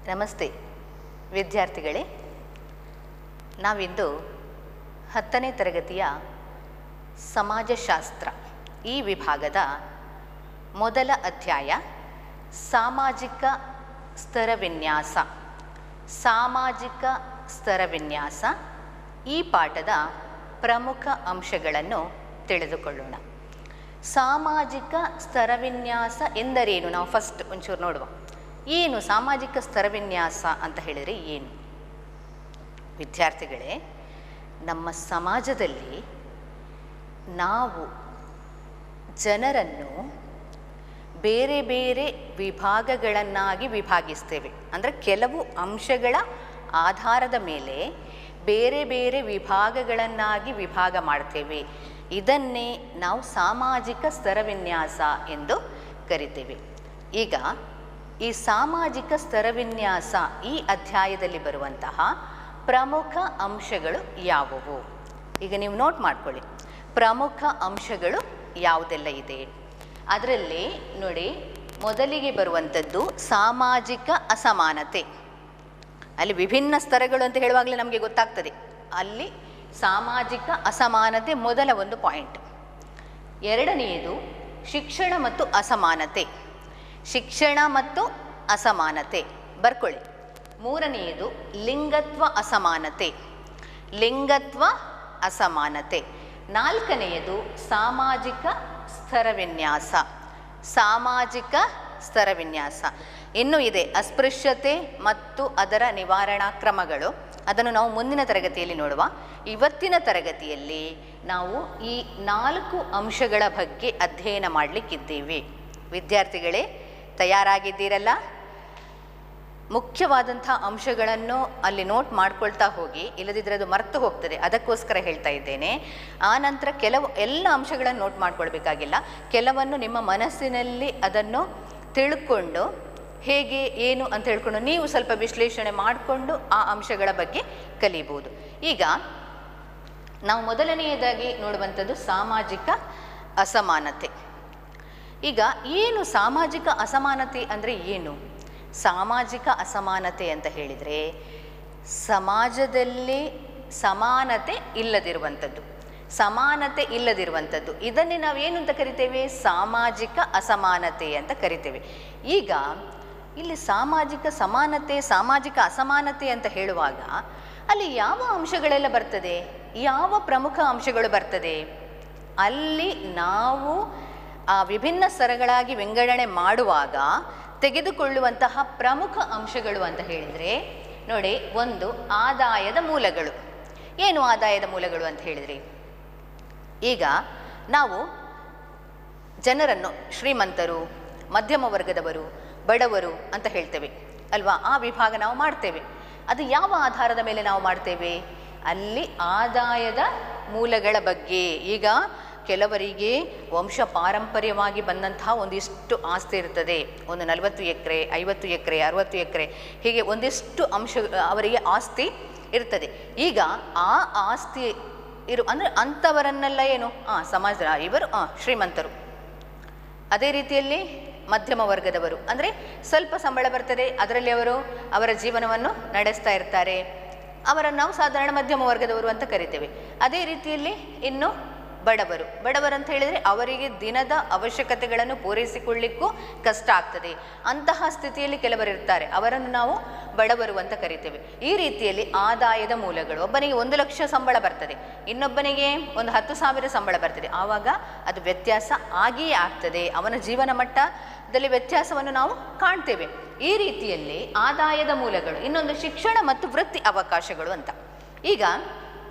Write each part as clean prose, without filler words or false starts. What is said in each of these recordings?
ನಮಸ್ತೆ ವಿದ್ಯಾರ್ಥಿಗಳೇ, ನಾವಿಂದು 10ನೇ ತರಗತಿಯ ಸಮಾಜಶಾಸ್ತ್ರ ಈ ವಿಭಾಗದ ಮೊದಲ ಅಧ್ಯಾಯ ಸಾಮಾಜಿಕ ಸ್ತರವಿನ್ಯಾಸ ಈ ಪಾಠದ ಪ್ರಮುಖ ಅಂಶಗಳನ್ನು ತಿಳಿದುಕೊಳ್ಳೋಣ. ಸಾಮಾಜಿಕ ಸ್ತರವಿನ್ಯಾಸ ಎಂದರೇನು? ನಾವು ಫಸ್ಟ್ ಒಂಚೂರು ನೋಡುವ. ಏನು ಸಾಮಾಜಿಕ ಸ್ತರವಿನ್ಯಾಸ ಅಂತ ಹೇಳಿದರೆ ಏನು? ವಿದ್ಯಾರ್ಥಿಗಳೇ, ನಮ್ಮ ಸಮಾಜದಲ್ಲಿ ನಾವು ಜನರನ್ನು ಬೇರೆ ಬೇರೆ ವಿಭಾಗಗಳನ್ನಾಗಿ ವಿಭಾಗಿಸ್ತೇವೆ. ಅಂದರೆ ಕೆಲವು ಅಂಶಗಳ ಆಧಾರದ ಮೇಲೆ ಬೇರೆ ಬೇರೆ ವಿಭಾಗಗಳನ್ನಾಗಿ ವಿಭಾಗ ಮಾಡ್ತೇವೆ. ಇದನ್ನೇ ನಾವು ಸಾಮಾಜಿಕ ಸ್ತರವಿನ್ಯಾಸ ಎಂದು ಕರಿತೇವೆ. ಈಗ ಈ ಸಾಮಾಜಿಕ ಸ್ತರವಿನ್ಯಾಸ ಈ ಅಧ್ಯಾಯದಲ್ಲಿ ಬರುವಂತಹ ಪ್ರಮುಖ ಅಂಶಗಳು ಯಾವುವು? ಈಗ ನೀವು ನೋಟ್ ಮಾಡ್ಕೊಳ್ಳಿ, ಪ್ರಮುಖ ಅಂಶಗಳು ಯಾವುದೆಲ್ಲ ಇದೆ. ಅದರಲ್ಲಿ ನೋಡಿ, ಮೊದಲಿಗೆ ಬರುವಂಥದ್ದು ಸಾಮಾಜಿಕ ಅಸಮಾನತೆ. ಅಲ್ಲಿ ವಿಭಿನ್ನ ಸ್ತರಗಳು ಅಂತ ಹೇಳುವಾಗಲೇ ನಮಗೆ ಗೊತ್ತಾಗ್ತದೆ. ಅಲ್ಲಿ ಸಾಮಾಜಿಕ ಅಸಮಾನತೆ ಮೊದಲ ಒಂದು ಪಾಯಿಂಟ್. ಎರಡನೆಯದು ಶಿಕ್ಷಣ ಮತ್ತು ಅಸಮಾನತೆ. ಶಿಕ್ಷಣ ಮತ್ತು ಅಸಮಾನತೆ ಬರ್ಕೊಳ್ಳಿ. ಮೂರನೆಯದು ಲಿಂಗತ್ವ ಅಸಮಾನತೆ. ಲಿಂಗತ್ವ ಅಸಮಾನತೆ. ನಾಲ್ಕನೆಯದು ಸಾಮಾಜಿಕ ಸ್ತರವಿನ್ಯಾಸ. ಸಾಮಾಜಿಕ ಸ್ತರವಿನ್ಯಾಸ. ಇನ್ನೂ ಇದೆ ಅಸ್ಪೃಶ್ಯತೆ ಮತ್ತು ಅದರ ನಿವಾರಣಾ ಕ್ರಮಗಳು. ಅದನ್ನು ನಾವು ಮುಂದಿನ ತರಗತಿಯಲ್ಲಿ ನೋಡುವ. ಇವತ್ತಿನ ತರಗತಿಯಲ್ಲಿ ನಾವು ಈ 4 ಅಂಶಗಳ ಬಗ್ಗೆ ಅಧ್ಯಯನ ಮಾಡಲಿಕ್ಕಿದ್ದೇವೆ. ವಿದ್ಯಾರ್ಥಿಗಳೇ, ತಯಾರಾಗಿದ್ದೀರಲ್ಲ? ಮುಖ್ಯವಾದಂಥ ಅಂಶಗಳನ್ನು ಅಲ್ಲಿ ನೋಟ್ ಮಾಡ್ಕೊಳ್ತಾ ಹೋಗಿ, ಇಲ್ಲದಿದ್ದರೆ ಅದು ಮರೆತು ಹೋಗ್ತದೆ. ಅದಕ್ಕೋಸ್ಕರ ಹೇಳ್ತಾ ಇದ್ದೇನೆ. ಆನಂತರ ಎಲ್ಲ ಅಂಶಗಳನ್ನು ನೋಟ್ ಮಾಡ್ಕೊಳ್ಬೇಕಾಗಿಲ್ಲ. ಕೆಲವನ್ನು ನಿಮ್ಮ ಮನಸ್ಸಿನಲ್ಲಿ ಅದನ್ನು ತಿಳ್ಕೊಂಡು ಹೇಗೆ ಏನು ಅಂತ ಹೇಳ್ಕೊಂಡು ನೀವು ಸ್ವಲ್ಪ ವಿಶ್ಲೇಷಣೆ ಮಾಡಿಕೊಂಡು ಆ ಅಂಶಗಳ ಬಗ್ಗೆ ಕಲಿಬೋದು. ಈಗ ನಾವು ಮೊದಲನೆಯದಾಗಿ ನೋಡುವಂಥದ್ದು ಸಾಮಾಜಿಕ ಅಸಮಾನತೆ. ಈಗ ಏನು ಸಾಮಾಜಿಕ ಅಸಮಾನತೆ ಅಂದರೆ ಏನು? ಸಾಮಾಜಿಕ ಅಸಮಾನತೆ ಅಂತ ಹೇಳಿದರೆ ಸಮಾಜದಲ್ಲಿ ಸಮಾನತೆ ಇಲ್ಲದಿರುವಂಥದ್ದು. ಸಮಾನತೆ ಇಲ್ಲದಿರುವಂಥದ್ದು ಇದನ್ನೇ ನಾವೇನು ಅಂತ ಕರಿತೇವೆ? ಸಾಮಾಜಿಕ ಅಸಮಾನತೆ ಅಂತ ಕರಿತೇವೆ. ಈಗ ಇಲ್ಲಿ ಸಾಮಾಜಿಕ ಸಮಾನತೆ, ಸಾಮಾಜಿಕ ಅಸಮಾನತೆ ಅಂತ ಹೇಳುವಾಗ ಅಲ್ಲಿ ಯಾವ ಅಂಶಗಳೆಲ್ಲ ಬರ್ತದೆ? ಯಾವ ಪ್ರಮುಖ ಅಂಶಗಳು ಬರ್ತದೆ? ಅಲ್ಲಿ ನಾವು ಆ ವಿಭಿನ್ನ ಸ್ತರಗಳಾಗಿ ವಿಂಗಡಣೆ ಮಾಡುವಾಗ ತೆಗೆದುಕೊಳ್ಳುವಂತಹ ಪ್ರಮುಖ ಅಂಶಗಳು ಅಂತ ಹೇಳಿದರೆ ನೋಡಿ, ಒಂದು ಆದಾಯದ ಮೂಲಗಳು. ಏನು ಆದಾಯದ ಮೂಲಗಳು ಅಂತ ಹೇಳಿದ್ರಿ? ಈಗ ನಾವು ಜನರನ್ನು ಶ್ರೀಮಂತರು, ಮಧ್ಯಮ ವರ್ಗದವರು, ಬಡವರು ಅಂತ ಹೇಳ್ತೇವೆ ಅಲ್ವಾ? ಆ ವಿಭಾಗ ನಾವು ಮಾಡ್ತೇವೆ. ಅದು ಯಾವ ಆಧಾರದ ಮೇಲೆ ನಾವು ಮಾಡ್ತೇವೆ? ಅಲ್ಲಿ ಆದಾಯದ ಮೂಲಗಳ ಬಗ್ಗೆ. ಈಗ ಕೆಲವರಿಗೆ ವಂಶ ಪಾರಂಪರ್ಯವಾಗಿ ಬಂದಂತಹ ಒಂದಿಷ್ಟು ಆಸ್ತಿ ಇರ್ತದೆ. ಒಂದು 40 ಎಕರೆ, 50 ಎಕರೆ, 60 ಎಕರೆ, ಹೀಗೆ ಒಂದಿಷ್ಟು ಅವರಿಗೆ ಆಸ್ತಿ ಇರ್ತದೆ. ಈಗ ಆ ಆಸ್ತಿ ಅಂದರೆ ಅಂಥವರನ್ನೆಲ್ಲ ಏನು ಸಮಾಜ ಇವರು ಶ್ರೀಮಂತರು. ಅದೇ ರೀತಿಯಲ್ಲಿ ಮಧ್ಯಮ ವರ್ಗದವರು ಅಂದರೆ ಸ್ವಲ್ಪ ಸಂಬಳ ಬರ್ತದೆ, ಅದರಲ್ಲಿ ಅವರ ಜೀವನವನ್ನು ನಡೆಸ್ತಾ ಇರ್ತಾರೆ. ಅವರನ್ನು ನಾವು ಸಾಧಾರಣ ಮಧ್ಯಮ ವರ್ಗದವರು ಅಂತ ಕರಿತೇವೆ. ಅದೇ ರೀತಿಯಲ್ಲಿ ಇನ್ನು ಬಡವರು ಅಂತ ಹೇಳಿದರೆ ಅವರಿಗೆ ದಿನದ ಅವಶ್ಯಕತೆಗಳನ್ನು ಪೂರೈಸಿಕೊಳ್ಳಿಕ್ಕೂ ಕಷ್ಟ ಆಗ್ತದೆ. ಅಂತಹ ಸ್ಥಿತಿಯಲ್ಲಿ ಕೆಲವರು ಇರ್ತಾರೆ, ಅವರನ್ನು ನಾವು ಬಡವರು ಅಂತ ಕರಿತೇವೆ. ಈ ರೀತಿಯಲ್ಲಿ ಆದಾಯದ ಮೂಲಗಳು. ಒಬ್ಬನಿಗೆ 1 ಲಕ್ಷ ಸಂಬಳ ಬರ್ತದೆ, ಇನ್ನೊಬ್ಬನಿಗೆ ಒಂದು 10,000 ಸಂಬಳ ಬರ್ತದೆ. ಆವಾಗ ಅದು ವ್ಯತ್ಯಾಸ ಆಗಿಯೇ ಆಗ್ತದೆ. ಅವನ ಜೀವನ ಮಟ್ಟದಲ್ಲಿ ವ್ಯತ್ಯಾಸವನ್ನು ನಾವು ಕಾಣ್ತೇವೆ. ಈ ರೀತಿಯಲ್ಲಿ ಆದಾಯದ ಮೂಲಗಳು. ಇನ್ನೊಂದು ಶಿಕ್ಷಣ ಮತ್ತು ವೃತ್ತಿ ಅವಕಾಶಗಳು ಅಂತ. ಈಗ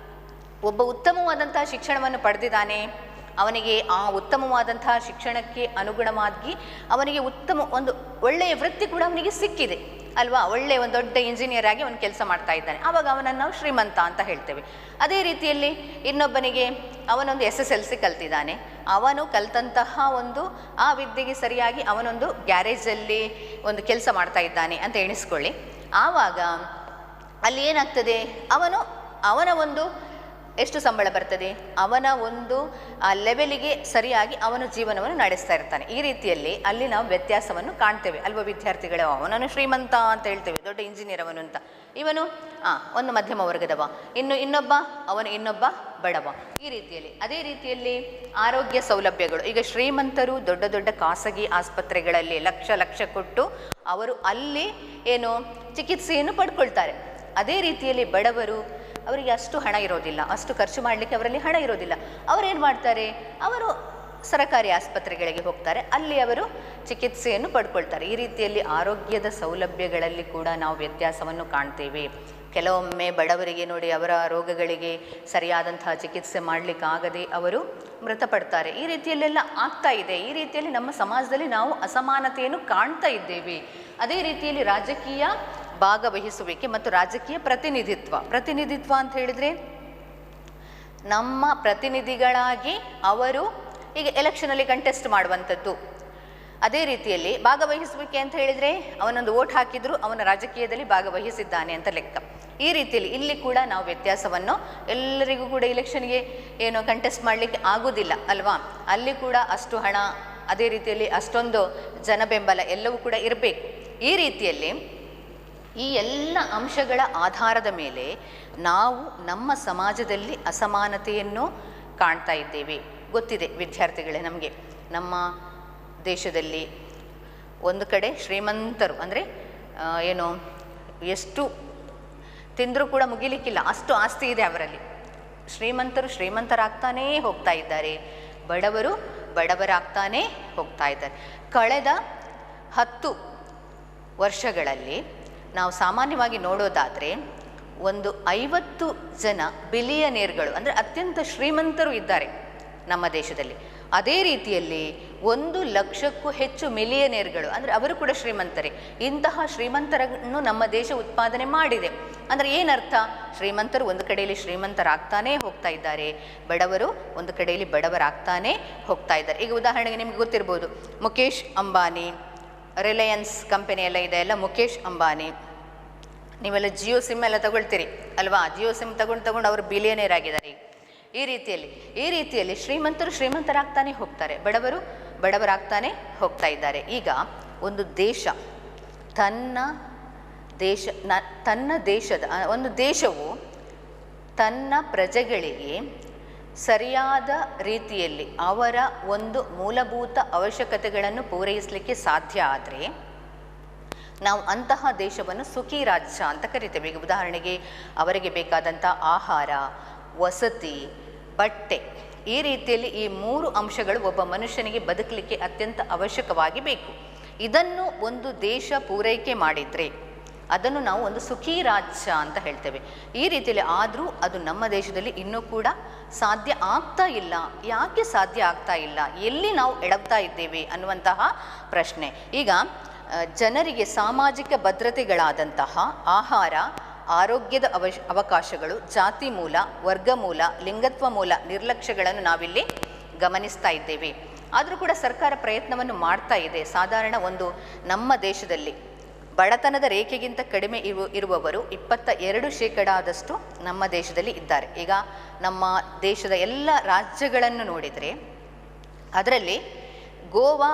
ಒಬ್ಬ ಉತ್ತಮವಾದಂತಹ ಶಿಕ್ಷಣವನ್ನು ಪಡೆದಿದ್ದಾನೆ, ಅವನಿಗೆ ಆ ಉತ್ತಮವಾದಂತಹ ಶಿಕ್ಷಣಕ್ಕೆ ಅನುಗುಣವಾಗಿ ಅವನಿಗೆ ಒಂದು ಒಳ್ಳೆಯ ವೃತ್ತಿ ಕೂಡ ಅವನಿಗೆ ಸಿಕ್ಕಿದೆ ಅಲ್ವಾ? ಒಳ್ಳೆಯ ಒಂದು ದೊಡ್ಡ ಇಂಜಿನಿಯರ್ ಆಗಿ ಅವನು ಕೆಲಸ ಮಾಡ್ತಾ ಇದ್ದಾನೆ. ಆವಾಗ ಅವನನ್ನು ನಾವು ಶ್ರೀಮಂತ ಅಂತ ಹೇಳ್ತೇವೆ. ಅದೇ ರೀತಿಯಲ್ಲಿ ಇನ್ನೊಬ್ಬನಿಗೆ ಅವನೊಂದು SSLC ಕಲ್ತಿದ್ದಾನೆ, ಅವನು ಕಲ್ತಂತಹ ಆ ವಿದ್ಯೆಗೆ ಸರಿಯಾಗಿ ಅವನೊಂದು ಗ್ಯಾರೇಜಲ್ಲಿ ಒಂದು ಕೆಲಸ ಮಾಡ್ತಾ ಇದ್ದಾನೆ ಅಂತ ಎಣಿಸ್ಕೊಳ್ಳಿ. ಆವಾಗ ಅಲ್ಲಿ ಏನಾಗ್ತದೆ, ಅವನ ಒಂದು ಎಷ್ಟು ಸಂಬಳ ಬರ್ತದೆ, ಅವನ ಒಂದು ಆ ಲೆವೆಲಿಗೆ ಸರಿಯಾಗಿ ಅವನು ಜೀವನವನ್ನು ನಡೆಸ್ತಾ ಇರ್ತಾನೆ. ಈ ರೀತಿಯಲ್ಲಿ ಅಲ್ಲಿ ನಾವು ವ್ಯತ್ಯಾಸವನ್ನು ಕಾಣ್ತೇವೆ ಅಲ್ವ ವಿದ್ಯಾರ್ಥಿಗಳು. ಅವನನ್ನು ಶ್ರೀಮಂತ ಅಂತ ಹೇಳ್ತೇವೆ, ದೊಡ್ಡ ಇಂಜಿನಿಯರ್ ಅವನು ಅಂತ, ಇವನು ಒಂದು ಮಧ್ಯಮ ವರ್ಗದವ, ಇನ್ನೊಬ್ಬ ಬಡವ. ಈ ರೀತಿಯಲ್ಲಿ ಅದೇ ರೀತಿಯಲ್ಲಿ ಆರೋಗ್ಯ ಸೌಲಭ್ಯಗಳು, ಈಗ ಶ್ರೀಮಂತರು ದೊಡ್ಡ ದೊಡ್ಡ ಖಾಸಗಿ ಆಸ್ಪತ್ರೆಗಳಲ್ಲಿ ಲಕ್ಷ ಕೊಟ್ಟು ಅವರು ಅಲ್ಲಿ ಏನು ಚಿಕಿತ್ಸೆಯನ್ನು ಪಡ್ಕೊಳ್ತಾರೆ. ಅದೇ ರೀತಿಯಲ್ಲಿ ಬಡವರು, ಅವರಿಗೆ ಅಷ್ಟು ಹಣ ಇರೋದಿಲ್ಲ, ಅಷ್ಟು ಖರ್ಚು ಮಾಡಲಿಕ್ಕೆ ಅವರಲ್ಲಿ ಹಣ ಇರೋದಿಲ್ಲ. ಅವರೇನು ಮಾಡ್ತಾರೆ, ಅವರು ಸರಕಾರಿ ಆಸ್ಪತ್ರೆಗಳಿಗೆ ಹೋಗ್ತಾರೆ, ಅಲ್ಲಿ ಅವರು ಚಿಕಿತ್ಸೆಯನ್ನು ಪಡ್ಕೊಳ್ತಾರೆ. ಈ ರೀತಿಯಲ್ಲಿ ಆರೋಗ್ಯದ ಸೌಲಭ್ಯಗಳಲ್ಲಿ ಕೂಡ ನಾವು ವ್ಯತ್ಯಾಸವನ್ನು ಕಾಣ್ತೇವೆ. ಕೆಲವೊಮ್ಮೆ ಬಡವರಿಗೆ ನೋಡಿ ಅವರ ರೋಗಗಳಿಗೆ ಸರಿಯಾದಂತಹ ಚಿಕಿತ್ಸೆ ಮಾಡಲಿಕ್ಕಾಗದೆ ಅವರು ಮೃತಪಡ್ತಾರೆ. ಈ ರೀತಿಯಲ್ಲೆಲ್ಲ ಆಗ್ತಾ ಇದೆ. ಈ ರೀತಿಯಲ್ಲಿ ನಮ್ಮ ಸಮಾಜದಲ್ಲಿ ನಾವು ಅಸಮಾನತೆಯನ್ನು ಕಾಣ್ತಾ ಇದ್ದೇವೆ. ಅದೇ ರೀತಿಯಲ್ಲಿ ರಾಜಕೀಯ ಭಾಗವಹಿಸುವಿಕೆ ಮತ್ತು ರಾಜಕೀಯ ಪ್ರತಿನಿಧಿತ್ವ ಅಂತ ಹೇಳಿದರೆ, ನಮ್ಮ ಪ್ರತಿನಿಧಿಗಳಾಗಿ ಅವರು ಈಗ ಎಲೆಕ್ಷನಲ್ಲಿ ಕಂಟೆಸ್ಟ್ ಮಾಡುವಂಥದ್ದು. ಅದೇ ರೀತಿಯಲ್ಲಿ ಭಾಗವಹಿಸುವಿಕೆ ಅಂತ ಹೇಳಿದರೆ, ಅವನೊಂದು ವೋಟ್ ಹಾಕಿದ್ರು ಅವನ ರಾಜಕೀಯದಲ್ಲಿ ಭಾಗವಹಿಸಿದ್ದಾನೆ ಅಂತ ಲೆಕ್ಕ. ಈ ರೀತಿಯಲ್ಲಿ ಇಲ್ಲಿ ಕೂಡ ನಾವು ವ್ಯತ್ಯಾಸವನ್ನು, ಎಲ್ಲರಿಗೂ ಕೂಡ ಇಲೆಕ್ಷನ್ಗೆ ಏನು ಕಂಟೆಸ್ಟ್ ಮಾಡಲಿಕ್ಕೆ ಆಗೋದಿಲ್ಲ ಅಲ್ವಾ, ಅಲ್ಲಿ ಕೂಡ ಅಷ್ಟು ಹಣ, ಅದೇ ರೀತಿಯಲ್ಲಿ ಅಷ್ಟೊಂದು ಜನಬೆಂಬಲ ಎಲ್ಲವೂ ಕೂಡ ಇರಬೇಕು. ಈ ರೀತಿಯಲ್ಲಿ ಈ ಎಲ್ಲ ಅಂಶಗಳ ಆಧಾರದ ಮೇಲೆ ನಾವು ನಮ್ಮ ಸಮಾಜದಲ್ಲಿ ಅಸಮಾನತೆಯನ್ನು ಕಾಣ್ತಾ ಇದ್ದೇವೆ. ಗೊತ್ತಿದೆ ವಿದ್ಯಾರ್ಥಿಗಳೇ, ನಮಗೆ ನಮ್ಮ ದೇಶದಲ್ಲಿ ಒಂದು ಕಡೆ ಶ್ರೀಮಂತರು ಅಂದರೆ ಏನು ಎಷ್ಟು ತಿಂದರೂ ಕೂಡ ಮುಗಿಲಿಕ್ಕಿಲ್ಲ, ಅಷ್ಟು ಆಸ್ತಿ ಇದೆ ಅವರಲ್ಲಿ. ಶ್ರೀಮಂತರಾಗ್ತಾನೇ ಹೋಗ್ತಾ ಇದ್ದಾರೆ, ಬಡವರಾಗ್ತಾನೇ ಹೋಗ್ತಾ ಇದ್ದಾರೆ. ಕಳೆದ 10 ವರ್ಷಗಳಲ್ಲಿ ನಾವು ಸಾಮಾನ್ಯವಾಗಿ ನೋಡೋದಾದರೆ ಒಂದು 50 ಜನ ಬಿಲಿಯನೇರ್ಗಳು ಅಂದರೆ ಅತ್ಯಂತ ಶ್ರೀಮಂತರು ಇದ್ದಾರೆ ನಮ್ಮ ದೇಶದಲ್ಲಿ. ಅದೇ ರೀತಿಯಲ್ಲಿ 1 ಲಕ್ಷಕ್ಕೂ ಹೆಚ್ಚು ಮಿಲಿಯನೇರ್ಗಳು ಅಂದರೆ ಅವರು ಕೂಡ ಶ್ರೀಮಂತರೇ. ಇಂತಹ ಶ್ರೀಮಂತರನ್ನು ನಮ್ಮ ದೇಶ ಉತ್ಪಾದನೆ ಮಾಡಿದೆ. ಅಂದರೆ ಏನರ್ಥ, ಶ್ರೀಮಂತರು ಒಂದು ಕಡೆಯಲ್ಲಿ ಶ್ರೀಮಂತರಾಗ್ತಾನೇ ಹೋಗ್ತಾ ಇದ್ದಾರೆ, ಬಡವರು ಒಂದು ಕಡೆಯಲ್ಲಿ ಬಡವರಾಗ್ತಾನೇ ಹೋಗ್ತಾ ಇದ್ದಾರೆ. ಈಗ ಉದಾಹರಣೆಗೆ ನಿಮಗೆ ಗೊತ್ತಿರ್ಬೋದು, ಮುಖೇಶ್ ಅಂಬಾನಿ, ರಿಲಯನ್ಸ್ ಕಂಪನಿ ಎಲ್ಲ ಇದೆ ಅಲ್ಲ, ಮುಖೇಶ್ ಅಂಬಾನಿ, ನೀವೆಲ್ಲ ಜಿಯೋ ಸಿಮ್ ಎಲ್ಲ ತಗೊಳ್ತೀರಿ ಅಲ್ವಾ, ಜಿಯೋ ಸಿಮ್ ತಗೊಂಡು ಅವರು ಬಿಲಿಯನೇರ್ ಆಗಿದ್ದಾರೆ. ಈ ರೀತಿಯಲ್ಲಿ ಶ್ರೀಮಂತರಾಗ್ತಾನೆ ಹೋಗ್ತಾರೆ, ಬಡವರಾಗ್ತಾನೆ ಹೋಗ್ತಾ ಇದ್ದಾರೆ. ಈಗ ಒಂದು ಒಂದು ದೇಶವು ತನ್ನ ಪ್ರಜೆಗಳಿಗೆ ಸರಿಯಾದ ರೀತಿಯಲ್ಲಿ ಅವರ ಒಂದು ಮೂಲಭೂತ ಅವಶ್ಯಕತೆಗಳನ್ನು ಪೂರೈಸಲಿಕ್ಕೆ ಸಾಧ್ಯ ಆದರೆ ನಾವು ಅಂತಹ ದೇಶವನ್ನು ಸುಖಿ ರಾಜ್ಯ ಅಂತ ಕರಿತೇವೆ. ಈಗ ಉದಾಹರಣೆಗೆ ಅವರಿಗೆ ಬೇಕಾದಂಥ ಆಹಾರ, ವಸತಿ, ಬಟ್ಟೆ, ಈ ರೀತಿಯಲ್ಲಿ ಈ 3 ಅಂಶಗಳು ಒಬ್ಬ ಮನುಷ್ಯನಿಗೆ ಬದುಕಲಿಕ್ಕೆ ಅತ್ಯಂತ ಅವಶ್ಯಕವಾಗಿ ಬೇಕು. ಇದನ್ನು ಒಂದು ದೇಶ ಪೂರೈಕೆ ಮಾಡಿದರೆ ಅದನ್ನು ನಾವು ಒಂದು ಸುಖಿ ರಾಜ್ಯ ಅಂತ ಹೇಳ್ತೇವೆ. ಈ ರೀತಿಯಲ್ಲಿ ಆದರೂ ಅದು ನಮ್ಮ ದೇಶದಲ್ಲಿ ಇನ್ನೂ ಕೂಡ ಸಾಧ್ಯ ಆಗ್ತಾ ಇಲ್ಲ. ಯಾಕೆ ಸಾಧ್ಯ ಆಗ್ತಾ ಇಲ್ಲ, ಎಲ್ಲಿ ನಾವು ಎಡವ್ತಾ ಇದ್ದೇವೆ ಅನ್ನುವಂತಹ ಪ್ರಶ್ನೆ. ಈಗ ಜನರಿಗೆ ಸಾಮಾಜಿಕ ಭದ್ರತೆಗಳಾದಂತಹ ಆಹಾರ, ಆರೋಗ್ಯದ ಅವಕಾಶಗಳು, ಜಾತಿ ಮೂಲ, ವರ್ಗ ಮೂಲ, ಲಿಂಗತ್ವ ಮೂಲ ನಿರ್ಲಕ್ಷ್ಯಗಳನ್ನು ನಾವಿಲ್ಲಿ ಗಮನಿಸ್ತಾ ಇದ್ದೇವೆ. ಆದರೂ ಕೂಡ ಸರ್ಕಾರ ಪ್ರಯತ್ನವನ್ನು ಮಾಡ್ತಾ ಇದೆ. ಸಾಧಾರಣ ಒಂದು ನಮ್ಮ ದೇಶದಲ್ಲಿ ಬಡತನದ ರೇಖೆಗಿಂತ ಕಡಿಮೆ ಇರುವವರು 22% ನಮ್ಮ ದೇಶದಲ್ಲಿ ಇದ್ದಾರೆ. ಈಗ ನಮ್ಮ ದೇಶದ ಎಲ್ಲ ರಾಜ್ಯಗಳನ್ನು ನೋಡಿದರೆ ಅದರಲ್ಲಿ ಗೋವಾ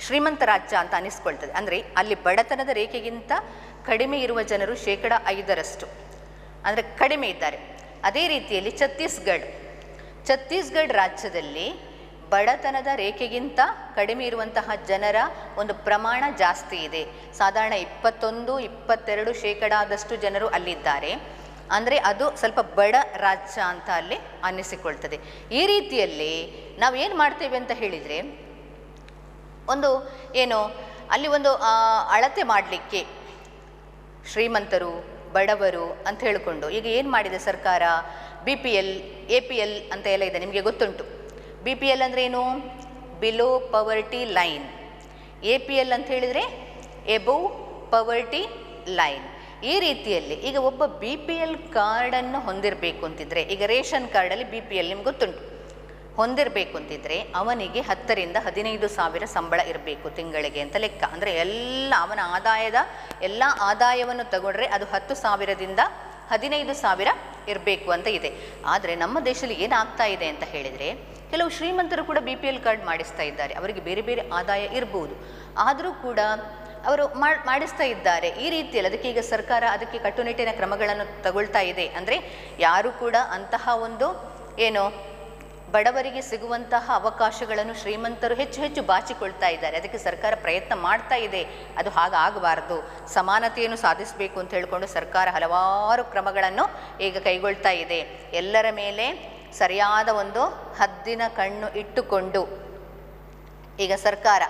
ಶ್ರೀಮಂತ ರಾಜ್ಯ ಅಂತ ಅನಿಸ್ಕೊಳ್ತದೆ. ಅಂದರೆ ಅಲ್ಲಿ ಬಡತನದ ರೇಖೆಗಿಂತ ಕಡಿಮೆ ಇರುವ ಜನರು 5% ಅಂದರೆ ಕಡಿಮೆ ಇದ್ದಾರೆ. ಅದೇ ರೀತಿಯಲ್ಲಿ ಛತ್ತೀಸ್ಗಢ ರಾಜ್ಯದಲ್ಲಿ ಬಡತನದ ರೇಖೆಗಿಂತ ಕಡಿಮೆ ಇರುವಂತಹ ಜನರ ಒಂದು ಪ್ರಮಾಣ ಜಾಸ್ತಿ ಇದೆ. ಸಾಧಾರಣ 21-22% ಜನರು ಅಲ್ಲಿದ್ದಾರೆ. ಅಂದರೆ ಅದು ಸ್ವಲ್ಪ ಬಡ ರಾಜ್ಯ ಅಂತ ಅಲ್ಲಿ ಅನ್ನಿಸಿಕೊಳ್ತದೆ. ಈ ರೀತಿಯಲ್ಲಿ ನಾವು ಏನು ಮಾಡ್ತೇವೆ ಅಂತ ಹೇಳಿದರೆ, ಅಲ್ಲಿ ಒಂದು ಅಳತೆ ಮಾಡಲಿಕ್ಕೆ ಶ್ರೀಮಂತರು, ಬಡವರು ಅಂತ ಹೇಳಿಕೊಂಡು ಈಗ ಏನು ಮಾಡಿದೆ ಸರ್ಕಾರ, BPL, APL ಅಂತ ಎಲ್ಲ ಇದೆ, ನಿಮಗೆ ಗೊತ್ತುಂಟು. BPL ಅಂದರೆ ಏನು, ಬಿಲೋ ಪವರ್ಟಿ ಲೈನ್. APL ಅಂತ ಹೇಳಿದರೆ ಎಬೋವ್ ಪವರ್ಟಿ ಲೈನ್. ಈ ರೀತಿಯಲ್ಲಿ ಈಗ ಒಬ್ಬ BPL ಕಾರ್ಡನ್ನು ಹೊಂದಿರಬೇಕು ಅಂತಿದ್ರೆ, ಈಗ ರೇಷನ್ ಕಾರ್ಡಲ್ಲಿ BPL ನಿಮ್ಗೆ ಗೊತ್ತುಂಟು, ಹೊಂದಿರಬೇಕು ಅಂತಿದ್ರೆ ಅವನಿಗೆ 10,000 to 15,000 ಸಂಬಳ ಇರಬೇಕು ತಿಂಗಳಿಗೆ ಅಂತ ಲೆಕ್ಕ. ಅಂದರೆ ಅವನ ಆದಾಯವನ್ನು ತಗೊಂಡ್ರೆ ಅದು 10,000 to 15,000 ಇರಬೇಕು ಅಂತ ಇದೆ. ಆದರೆ ನಮ್ಮ ದೇಶದಲ್ಲಿ ಏನಾಗ್ತಾ ಇದೆ ಅಂತ ಹೇಳಿದರೆ, ಕೆಲವು ಶ್ರೀಮಂತರು ಕೂಡ BPL ಕಾರ್ಡ್ ಮಾಡಿಸ್ತಾ ಇದ್ದಾರೆ. ಅವರಿಗೆ ಬೇರೆ ಬೇರೆ ಆದಾಯ ಇರ್ಬೋದು, ಆದರೂ ಕೂಡ ಅವರು ಮಾಡಿಸ್ತಾ ಇದ್ದಾರೆ. ಈ ರೀತಿಯಲ್ಲಿ ಅದಕ್ಕೆ ಈಗ ಸರ್ಕಾರ ಅದಕ್ಕೆ ಕಟ್ಟುನಿಟ್ಟಿನ ಕ್ರಮಗಳನ್ನು ತಗೊಳ್ತಾ ಇದೆ. ಅಂದರೆ ಯಾರು ಕೂಡ ಅಂತಹ ಒಂದು ಏನು ಬಡವರಿಗೆ ಸಿಗುವಂತಹ ಅವಕಾಶಗಳನ್ನು ಶ್ರೀಮಂತರು ಹೆಚ್ಚು ಹೆಚ್ಚು ಬಾಚಿಕೊಳ್ತಾ ಇದ್ದಾರೆ. ಅದಕ್ಕೆ ಸರ್ಕಾರ ಪ್ರಯತ್ನ ಮಾಡ್ತಾ ಇದೆ. ಅದು ಹಾಗಾಗಬಾರ್ದು, ಸಮಾನತೆಯನ್ನು ಸಾಧಿಸಬೇಕು ಅಂತ ಹೇಳಿಕೊಂಡು ಸರ್ಕಾರ ಹಲವಾರು ಕ್ರಮಗಳನ್ನು ಈಗ ಕೈಗೊಳ್ತಾ ಇದೆ. ಎಲ್ಲರ ಮೇಲೆ ಸರಿಯಾದ ಒಂದು ಹದ್ದಿನ ಕಣ್ಣು ಇಟ್ಟುಕೊಂಡು ಈಗ ಸರ್ಕಾರ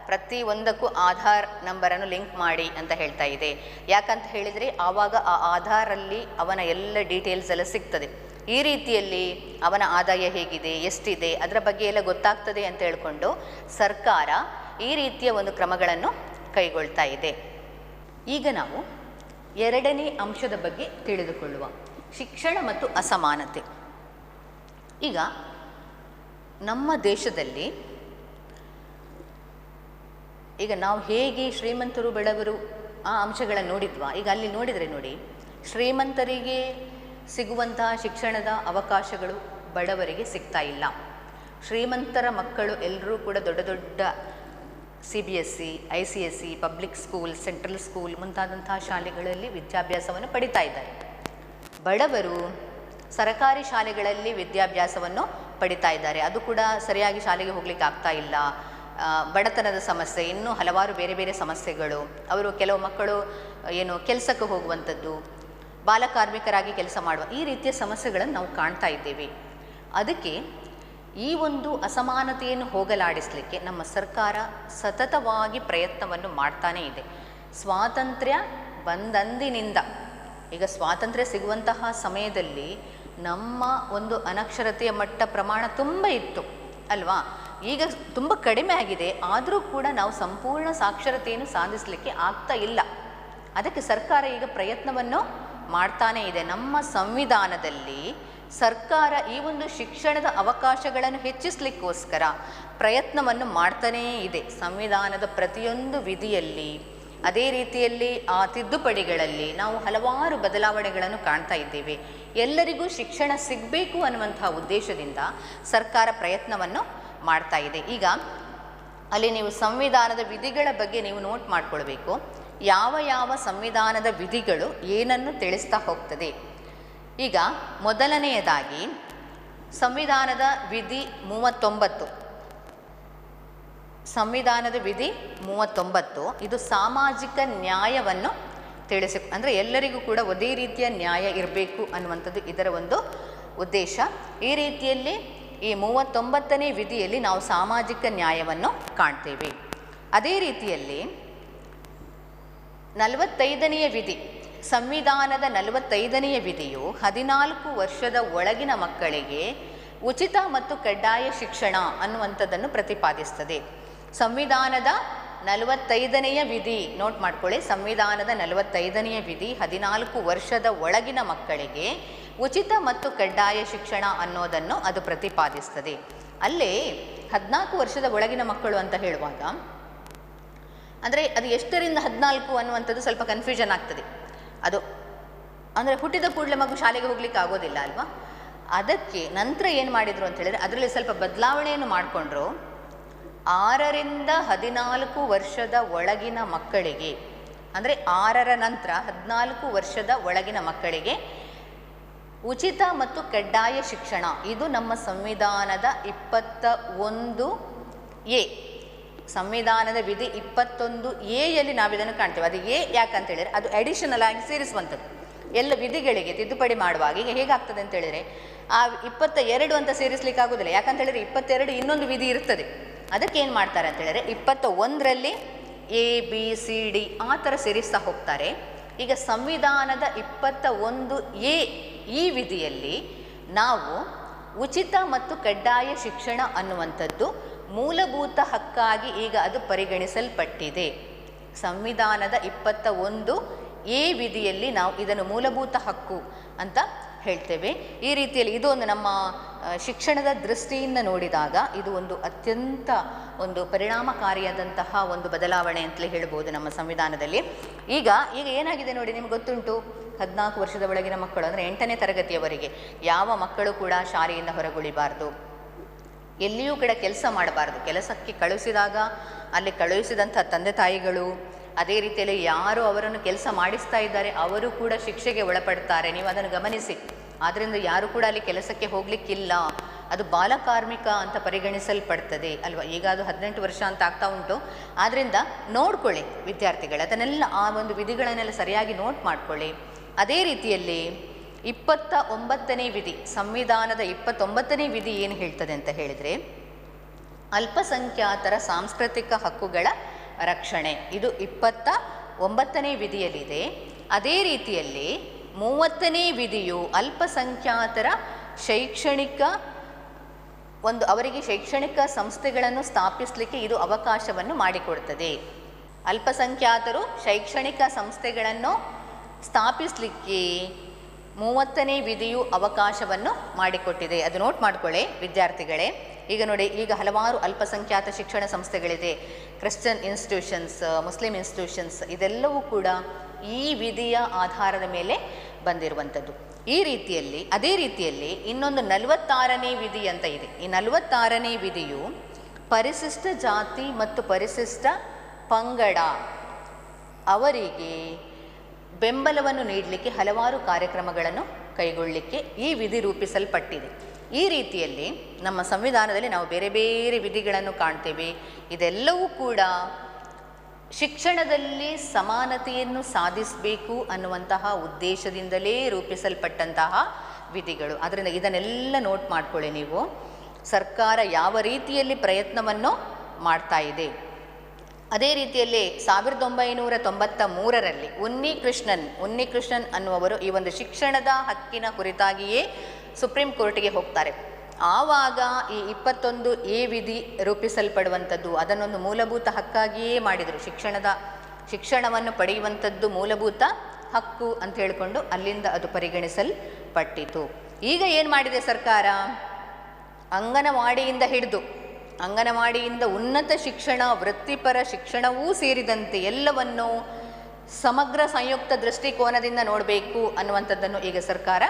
ಪ್ರತಿ ಒಂದಕ್ಕೂ ಆಧಾರ್ ನಂಬರನ್ನು ಲಿಂಕ್ ಮಾಡಿ ಅಂತ ಹೇಳ್ತಾ ಇದೆ. ಯಾಕಂತ ಹೇಳಿದರೆ ಆವಾಗ ಆ ಆಧಾರಲ್ಲಿ ಅವನ ಎಲ್ಲ ಡೀಟೇಲ್ಸ್ ಎಲ್ಲ ಸಿಗ್ತದೆ. ಈ ರೀತಿಯಲ್ಲಿ ಅವನ ಆದಾಯ ಹೇಗಿದೆ, ಎಷ್ಟಿದೆ, ಅದರ ಬಗ್ಗೆ ಎಲ್ಲ ಗೊತ್ತಾಗ್ತದೆ ಅಂತ ಹೇಳಿಕೊಂಡು ಸರ್ಕಾರ ಈ ರೀತಿಯ ಒಂದು ಕ್ರಮಗಳನ್ನು ಕೈಗೊಳ್ತಾ ಇದೆ. ಈಗ ನಾವು ಎರಡನೇ ಅಂಶದ ಬಗ್ಗೆ ತಿಳಿದುಕೊಳ್ಳುವ, ಶಿಕ್ಷಣ ಮತ್ತು ಅಸಮಾನತೆ. ಈಗ ನಮ್ಮ ದೇಶದಲ್ಲಿ ಈಗ ನಾವು ಹೇಗೆ ಶ್ರೀಮಂತರು ಬಡವರು ಆ ಅಂಶಗಳನ್ನು ನೋಡಿದ್ವಾ, ಈಗ ಅಲ್ಲಿ ನೋಡಿದರೆ ನೋಡಿ, ಶ್ರೀಮಂತರಿಗೆ ಸಿಗುವಂತಹ ಶಿಕ್ಷಣದ ಅವಕಾಶಗಳು ಬಡವರಿಗೆ ಸಿಗ್ತಾ ಇಲ್ಲ. ಶ್ರೀಮಂತರ ಮಕ್ಕಳು ಎಲ್ಲರೂ ಕೂಡ ದೊಡ್ಡ ದೊಡ್ಡ CBSE, ICSE, public school, central school ಮುಂತಾದಂತಹ ಶಾಲೆಗಳಲ್ಲಿ ವಿದ್ಯಾಭ್ಯಾಸವನ್ನು ಪಡಿತಾ ಇದ್ದಾರೆ. ಬಡವರು ಸರಕಾರಿ ಶಾಲೆಗಳಲ್ಲಿ ವಿದ್ಯಾಭ್ಯಾಸವನ್ನು ಪಡಿತಾ ಇದ್ದಾರೆ. ಅದು ಕೂಡ ಸರಿಯಾಗಿ ಶಾಲೆಗೆ ಹೋಗ್ಲಿಕ್ಕೆ ಆಗ್ತಾ ಇಲ್ಲ. ಬಡತನದ ಸಮಸ್ಯೆ, ಇನ್ನೂ ಹಲವಾರು ಬೇರೆ ಬೇರೆ ಸಮಸ್ಯೆಗಳು. ಅವರು ಕೆಲವು ಮಕ್ಕಳು ಏನು ಕೆಲಸಕ್ಕೆ ಹೋಗುವಂಥದ್ದು, ಬಾಲಕಾರ್ಮಿಕರಾಗಿ ಕೆಲಸ ಮಾಡುವ ಈ ರೀತಿಯ ಸಮಸ್ಯೆಗಳನ್ನು ನಾವು ಕಾಣ್ತಾ ಇದ್ದೇವೆ. ಅದಕ್ಕೆ ಈ ಒಂದು ಅಸಮಾನತೆಯನ್ನು ಹೋಗಲಾಡಿಸಲಿಕ್ಕೆ ನಮ್ಮ ಸರ್ಕಾರ ಸತತವಾಗಿ ಪ್ರಯತ್ನವನ್ನು ಮಾಡ್ತಾನೇ ಇದೆ. ಸ್ವಾತಂತ್ರ್ಯ ಬಂದಂದಿನಿಂದ, ಈಗ ಸ್ವಾತಂತ್ರ್ಯ ಸಿಗುವಂತಹ ಸಮಯದಲ್ಲಿ ನಮ್ಮ ಒಂದು ಅನಕ್ಷರತೆಯ ಮಟ್ಟ ಪ್ರಮಾಣ ತುಂಬ ಇತ್ತು ಅಲ್ವಾ. ಈಗ ತುಂಬ ಕಡಿಮೆ ಆಗಿದೆ, ಆದರೂ ಕೂಡ ನಾವು ಸಂಪೂರ್ಣ ಸಾಕ್ಷರತೆಯನ್ನು ಸಾಧಿಸಲಿಕ್ಕೆ ಆಗ್ತಾ ಇಲ್ಲ. ಅದಕ್ಕೆ ಸರ್ಕಾರ ಈಗ ಪ್ರಯತ್ನವನ್ನು ಮಾಡ್ತಾನೇ ಇದೆ. ನಮ್ಮ ಸಂವಿಧಾನದಲ್ಲಿ ಸರ್ಕಾರ ಈ ಒಂದು ಶಿಕ್ಷಣದ ಅವಕಾಶಗಳನ್ನು ಹೆಚ್ಚಿಸಲಿಕ್ಕೋಸ್ಕರ ಪ್ರಯತ್ನವನ್ನು ಮಾಡ್ತಾನೇ ಇದೆ. ಸಂವಿಧಾನದ ಪ್ರತಿಯೊಂದು ವಿಧಿಯಲ್ಲಿ, ಅದೇ ರೀತಿಯಲ್ಲಿ ಆ ತಿದ್ದುಪಡಿಗಳಲ್ಲಿ ನಾವು ಹಲವಾರು ಬದಲಾವಣೆಗಳನ್ನು ಕಾಣ್ತಾ ಇದ್ದೇವೆ. ಎಲ್ಲರಿಗೂ ಶಿಕ್ಷಣ ಸಿಗಬೇಕು ಅನ್ನುವಂತಹ ಉದ್ದೇಶದಿಂದ ಸರ್ಕಾರ ಪ್ರಯತ್ನವನ್ನು ಮಾಡ್ತಾ ಇದೆ. ಈಗ ಅಲ್ಲಿ ನೀವು ಸಂವಿಧಾನದ ವಿಧಿಗಳ ಬಗ್ಗೆ ನೀವು ನೋಟ್ ಮಾಡಿಕೊಳ್ಬೇಕು. ಯಾವ ಯಾವ ಸಂವಿಧಾನದ ವಿಧಿಗಳು ಏನನ್ನು ತಿಳಿಸ್ತಾ ಹೋಗ್ತದೆ. ಈಗ ಮೊದಲನೆಯದಾಗಿ ಸಂವಿಧಾನದ ವಿಧಿ 39, ಸಂವಿಧಾನದ ವಿಧಿ 39 ಇದು ಸಾಮಾಜಿಕ ನ್ಯಾಯವನ್ನು ಅಂದರೆ ಎಲ್ಲರಿಗೂ ಕೂಡ ಒಂದೇ ರೀತಿಯ ನ್ಯಾಯ ಇರಬೇಕು ಅನ್ನುವಂಥದ್ದು ಇದರ ಒಂದು ಉದ್ದೇಶ. ಈ ರೀತಿಯಲ್ಲಿ ಈ 39ನೇ ವಿಧಿಯಲ್ಲಿ ನಾವು ಸಾಮಾಜಿಕ ನ್ಯಾಯವನ್ನು ಕಾಣ್ತೇವೆ. ಅದೇ ರೀತಿಯಲ್ಲಿ 45ನೆಯ ವಿಧಿ, ಸಂವಿಧಾನದ 45ನೆಯ ವಿಧಿಯು 14 ವರ್ಷದ ಒಳಗಿನ ಮಕ್ಕಳಿಗೆ ಉಚಿತ ಮತ್ತು ಕಡ್ಡಾಯ ಶಿಕ್ಷಣ ಅನ್ನುವಂಥದ್ದನ್ನು ಪ್ರತಿಪಾದಿಸ್ತದೆ. ಸಂವಿಧಾನದ 45ನೆಯ ವಿಧಿ ನೋಟ್ ಮಾಡ್ಕೊಳ್ಳಿ. ಸಂವಿಧಾನದ 45ನೆಯ ವಿಧಿ 14 ವರ್ಷದ ಒಳಗಿನ ಮಕ್ಕಳಿಗೆ ಉಚಿತ ಮತ್ತು ಕಡ್ಡಾಯ ಶಿಕ್ಷಣ ಅನ್ನೋದನ್ನು ಅದು ಪ್ರತಿಪಾದಿಸ್ತದೆ. ಅಲ್ಲೇ 14 ವರ್ಷದ ಒಳಗಿನ ಮಕ್ಕಳು ಅಂತ ಹೇಳುವಾಗ ಅಂದರೆ ಅದು ಎಷ್ಟರಿಂದ 14 ಅನ್ನುವಂಥದ್ದು ಸ್ವಲ್ಪ ಕನ್ಫ್ಯೂಷನ್ ಆಗ್ತದೆ. ಅದು ಅಂದರೆ ಹುಟ್ಟಿದ ಕೂಡಲೇ ಮಗು ಶಾಲೆಗೆ ಹೋಗ್ಲಿಕ್ಕೆ ಆಗೋದಿಲ್ಲ ಅಲ್ವಾ. ಅದಕ್ಕೆ ನಂತರ ಏನು ಮಾಡಿದರು ಅಂತ ಹೇಳಿದರೆ ಅದರಲ್ಲಿ ಸ್ವಲ್ಪ ಬದಲಾವಣೆಯನ್ನು ಮಾಡಿಕೊಂಡ್ರು. 6ರಿಂದ 14 ವರ್ಷದ ಒಳಗಿನ ಮಕ್ಕಳಿಗೆ, ಅಂದರೆ 6ರ ನಂತರ 14 ವರ್ಷದ ಒಳಗಿನ ಮಕ್ಕಳಿಗೆ ಉಚಿತ ಮತ್ತು ಕಡ್ಡಾಯ ಶಿಕ್ಷಣ. ಇದು ನಮ್ಮ ಸಂವಿಧಾನದ 21A, ಸಂವಿಧಾನದ ವಿಧಿ 21Aಯಲ್ಲಿ ನಾವಿದನ್ನು ಕಾಣ್ತೇವೆ. ಅದು ಎ ಯಾಕಂತ ಹೇಳಿದರೆ ಅದು ಅಡಿಷನಲ್ ಆಗಿ ಸೇರಿಸುವಂಥದ್ದು. ಎಲ್ಲ ವಿಧಿಗಳಿಗೆ ತಿದ್ದುಪಡಿ ಮಾಡುವಾಗ ಈಗ ಹೇಗಾಗ್ತದೆ ಅಂತ ಹೇಳಿದರೆ ಆ 22 ಅಂತ ಸೇರಿಸ್ಲಿಕ್ಕೆ ಆಗೋದಿಲ್ಲ. ಯಾಕಂತ ಹೇಳಿದರೆ 22 ಇನ್ನೊಂದು ವಿಧಿ ಇರ್ತದೆ. ಅದಕ್ಕೆ ಏನು ಮಾಡ್ತಾರೆ ಅಂತ ಹೇಳಿದರೆ 21ರಲ್ಲಿ ABCD ಆ ಥರ ಸೇರಿಸ್ತಾ ಹೋಗ್ತಾರೆ. ಈಗ ಸಂವಿಧಾನದ 21A ಈ ವಿಧಿಯಲ್ಲಿ ನಾವು ಉಚಿತ ಮತ್ತು ಕಡ್ಡಾಯ ಶಿಕ್ಷಣ ಅನ್ನುವಂಥದ್ದು ಮೂಲಭೂತ ಹಕ್ಕಾಗಿ ಈಗ ಅದು ಪರಿಗಣಿಸಲ್ಪಟ್ಟಿದೆ. ಸಂವಿಧಾನದ 21A ವಿಧಿಯಲ್ಲಿ ನಾವು ಇದನ್ನು ಮೂಲಭೂತ ಹಕ್ಕು ಅಂತ ಹೇಳ್ತೇವೆ. ಈ ರೀತಿಯಲ್ಲಿ ಇದು ಒಂದು ನಮ್ಮ ಶಿಕ್ಷಣದ ದೃಷ್ಟಿಯಿಂದ ನೋಡಿದಾಗ ಇದು ಒಂದು ಅತ್ಯಂತ ಒಂದು ಪರಿಣಾಮಕಾರಿಯಾದಂತಹ ಒಂದು ಬದಲಾವಣೆ ಅಂತಲೇ ಹೇಳ್ಬೋದು ನಮ್ಮ ಸಂವಿಧಾನದಲ್ಲಿ. ಈಗ ಏನಾಗಿದೆ ನೋಡಿ, ನಿಮ್ಗೆ ಗೊತ್ತುಂಟು, 14 ವರ್ಷದ ಒಳಗಿನ ಮಕ್ಕಳು ಅಂದರೆ 8ನೇ ತರಗತಿಯವರೆಗೆ ಯಾವ ಮಕ್ಕಳು ಕೂಡ ಶಾಲೆಯಿಂದ ಹೊರಗುಳಿಬಾರ್ದು, ಎಲ್ಲಿಯೂ ಕೂಡ ಕೆಲಸ ಮಾಡಬಾರ್ದು. ಕೆಲಸಕ್ಕೆ ಕಳುಹಿಸಿದಾಗ ಅಲ್ಲಿ ಕಳುಹಿಸಿದಂಥ ತಂದೆ ತಾಯಿಗಳು, ಅದೇ ರೀತಿಯಲ್ಲಿ ಯಾರು ಅವರನ್ನು ಕೆಲಸ ಮಾಡಿಸ್ತಾ ಇದ್ದಾರೆ ಅವರು ಕೂಡ ಶಿಕ್ಷೆಗೆ ಒಳಪಡ್ತಾರೆ. ನೀವು ಅದನ್ನು ಗಮನಿಸಿ. ಆದ್ದರಿಂದ ಯಾರು ಕೂಡ ಅಲ್ಲಿ ಕೆಲಸಕ್ಕೆ ಹೋಗಲಿಕ್ಕಿಲ್ಲ, ಅದು ಬಾಲಕಾರ್ಮಿಕ ಅಂತ ಪರಿಗಣಿಸಲ್ಪಡ್ತದೆ ಅಲ್ವಾ. ಈಗ ಅದು 18 ವರ್ಷ ಅಂತ ಆಗ್ತಾ ಉಂಟು. ಆದ್ದರಿಂದ ನೋಡ್ಕೊಳ್ಳಿ ವಿದ್ಯಾರ್ಥಿಗಳು, ಅದನ್ನೆಲ್ಲ ಆ ಒಂದು ವಿಧಿಗಳನ್ನೆಲ್ಲ ಸರಿಯಾಗಿ ನೋಟ್ ಮಾಡ್ಕೊಳ್ಳಿ. ಅದೇ ರೀತಿಯಲ್ಲಿ 29ನೇ ವಿಧಿ, ಸಂವಿಧಾನದ 29ನೇ ವಿಧಿ ಏನು ಹೇಳ್ತದೆ ಅಂತ ಹೇಳಿದರೆ, ಅಲ್ಪಸಂಖ್ಯಾತರ ಸಾಂಸ್ಕೃತಿಕ ಹಕ್ಕುಗಳ ರಕ್ಷಣೆ. ಇದು 29ನೇ ವಿಧಿಯಲ್ಲಿದೆ. ಅದೇ ರೀತಿಯಲ್ಲಿ 30ನೇ ವಿಧಿಯು ಅಲ್ಪಸಂಖ್ಯಾತರ ಶೈಕ್ಷಣಿಕ ಅವರಿಗೆ ಶೈಕ್ಷಣಿಕ ಸಂಸ್ಥೆಗಳನ್ನು ಸ್ಥಾಪಿಸಲಿಕ್ಕೆ ಇದು ಅವಕಾಶವನ್ನು ಮಾಡಿಕೊಡ್ತದೆ. ಅಲ್ಪಸಂಖ್ಯಾತರು ಶೈಕ್ಷಣಿಕ ಸಂಸ್ಥೆಗಳನ್ನು ಸ್ಥಾಪಿಸಲಿಕ್ಕೆ 30ನೇ ವಿಧಿಯು ಅವಕಾಶವನ್ನು ಮಾಡಿಕೊಟ್ಟಿದೆ. ಅದು ನೋಟ್ ಮಾಡ್ಕೊಳ್ಳಿ ವಿದ್ಯಾರ್ಥಿಗಳೇ. ಈಗ ನೋಡಿ, ಈಗ ಹಲವಾರು ಅಲ್ಪಸಂಖ್ಯಾತ ಶಿಕ್ಷಣ ಸಂಸ್ಥೆಗಳಿದೆ, ಕ್ರಿಶ್ಚಿಯನ್ ಇನ್ಸ್ಟಿಟ್ಯೂಷನ್ಸ್, ಮುಸ್ಲಿಂ ಇನ್ಸ್ಟಿಟ್ಯೂಷನ್ಸ್, ಇದೆಲ್ಲವೂ ಕೂಡ ಈ ವಿಧಿಯ ಆಧಾರದ ಮೇಲೆ ಬಂದಿರುವಂಥದ್ದು. ಅದೇ ರೀತಿಯಲ್ಲಿ ಇನ್ನೊಂದು 46ನೇ ವಿಧಿ ಅಂತ ಇದೆ. ಈ 46ನೇ ವಿಧಿಯು ಪರಿಶಿಷ್ಟ ಜಾತಿ ಮತ್ತು ಪರಿಶಿಷ್ಟ ಪಂಗಡ ಅವರಿಗೆ ಬೆಂಬಲವನ್ನು ನೀಡಲಿಕ್ಕೆ ಹಲವಾರು ಕಾರ್ಯಕ್ರಮಗಳನ್ನು ಕೈಗೊಳ್ಳಲಿಕ್ಕೆ ಈ ವಿಧಿ ರೂಪಿಸಲ್ಪಟ್ಟಿದೆ. ಈ ರೀತಿಯಲ್ಲಿ ನಮ್ಮ ಸಂವಿಧಾನದಲ್ಲಿ ನಾವು ಬೇರೆ ಬೇರೆ ವಿಧಿಗಳನ್ನು ಕಾಣ್ತೇವೆ. ಇದೆಲ್ಲವೂ ಕೂಡ ಶಿಕ್ಷಣದಲ್ಲಿ ಸಮಾನತೆಯನ್ನು ಸಾಧಿಸಬೇಕು ಅನ್ನುವಂತಹ ಉದ್ದೇಶದಿಂದಲೇ ರೂಪಿಸಲ್ಪಟ್ಟಂತಹ ವಿಧಿಗಳು. ಆದ್ದರಿಂದ ಇದನ್ನೆಲ್ಲ ನೋಟ್ ಮಾಡ್ಕೊಳ್ಳಿ ನೀವು. ಸರ್ಕಾರ ಯಾವ ರೀತಿಯಲ್ಲಿ ಪ್ರಯತ್ನವನ್ನು ಮಾಡ್ತಾ ಇದೆ. ಅದೇ ರೀತಿಯಲ್ಲಿ 1993ರಲ್ಲಿ ಉನ್ನಿಕೃಷ್ಣನ್ ಅನ್ನುವರು ಈ ಒಂದು ಶಿಕ್ಷಣದ ಹಕ್ಕಿನ ಕುರಿತಾಗಿಯೇ ಸುಪ್ರೀಂ ಕೋರ್ಟಿಗೆ ಹೋಗ್ತಾರೆ. ಆವಾಗ ಈ 21A ವಿಧಿ ರೂಪಿಸಲ್ಪಡುವಂಥದ್ದು, ಅದನ್ನೊಂದು ಮೂಲಭೂತ ಹಕ್ಕಾಗಿಯೇ ಮಾಡಿದರು. ಶಿಕ್ಷಣವನ್ನು ಪಡೆಯುವಂಥದ್ದು ಮೂಲಭೂತ ಹಕ್ಕು ಅಂತ ಹೇಳಿಕೊಂಡು ಅಲ್ಲಿಂದ ಅದು ಪರಿಗಣಿಸಲ್ಪಟ್ಟಿತು. ಈಗ ಏನು ಮಾಡಿದೆ ಸರ್ಕಾರ, ಅಂಗನವಾಡಿಯಿಂದ ಉನ್ನತ ಶಿಕ್ಷಣ, ವೃತ್ತಿಪರ ಶಿಕ್ಷಣವೂ ಸೇರಿದಂತೆ ಎಲ್ಲವನ್ನು ಸಮಗ್ರ ಸಂಯುಕ್ತ ದೃಷ್ಟಿಕೋನದಿಂದ ನೋಡಬೇಕು ಅನ್ನುವಂಥದ್ದನ್ನು ಈಗ ಸರ್ಕಾರ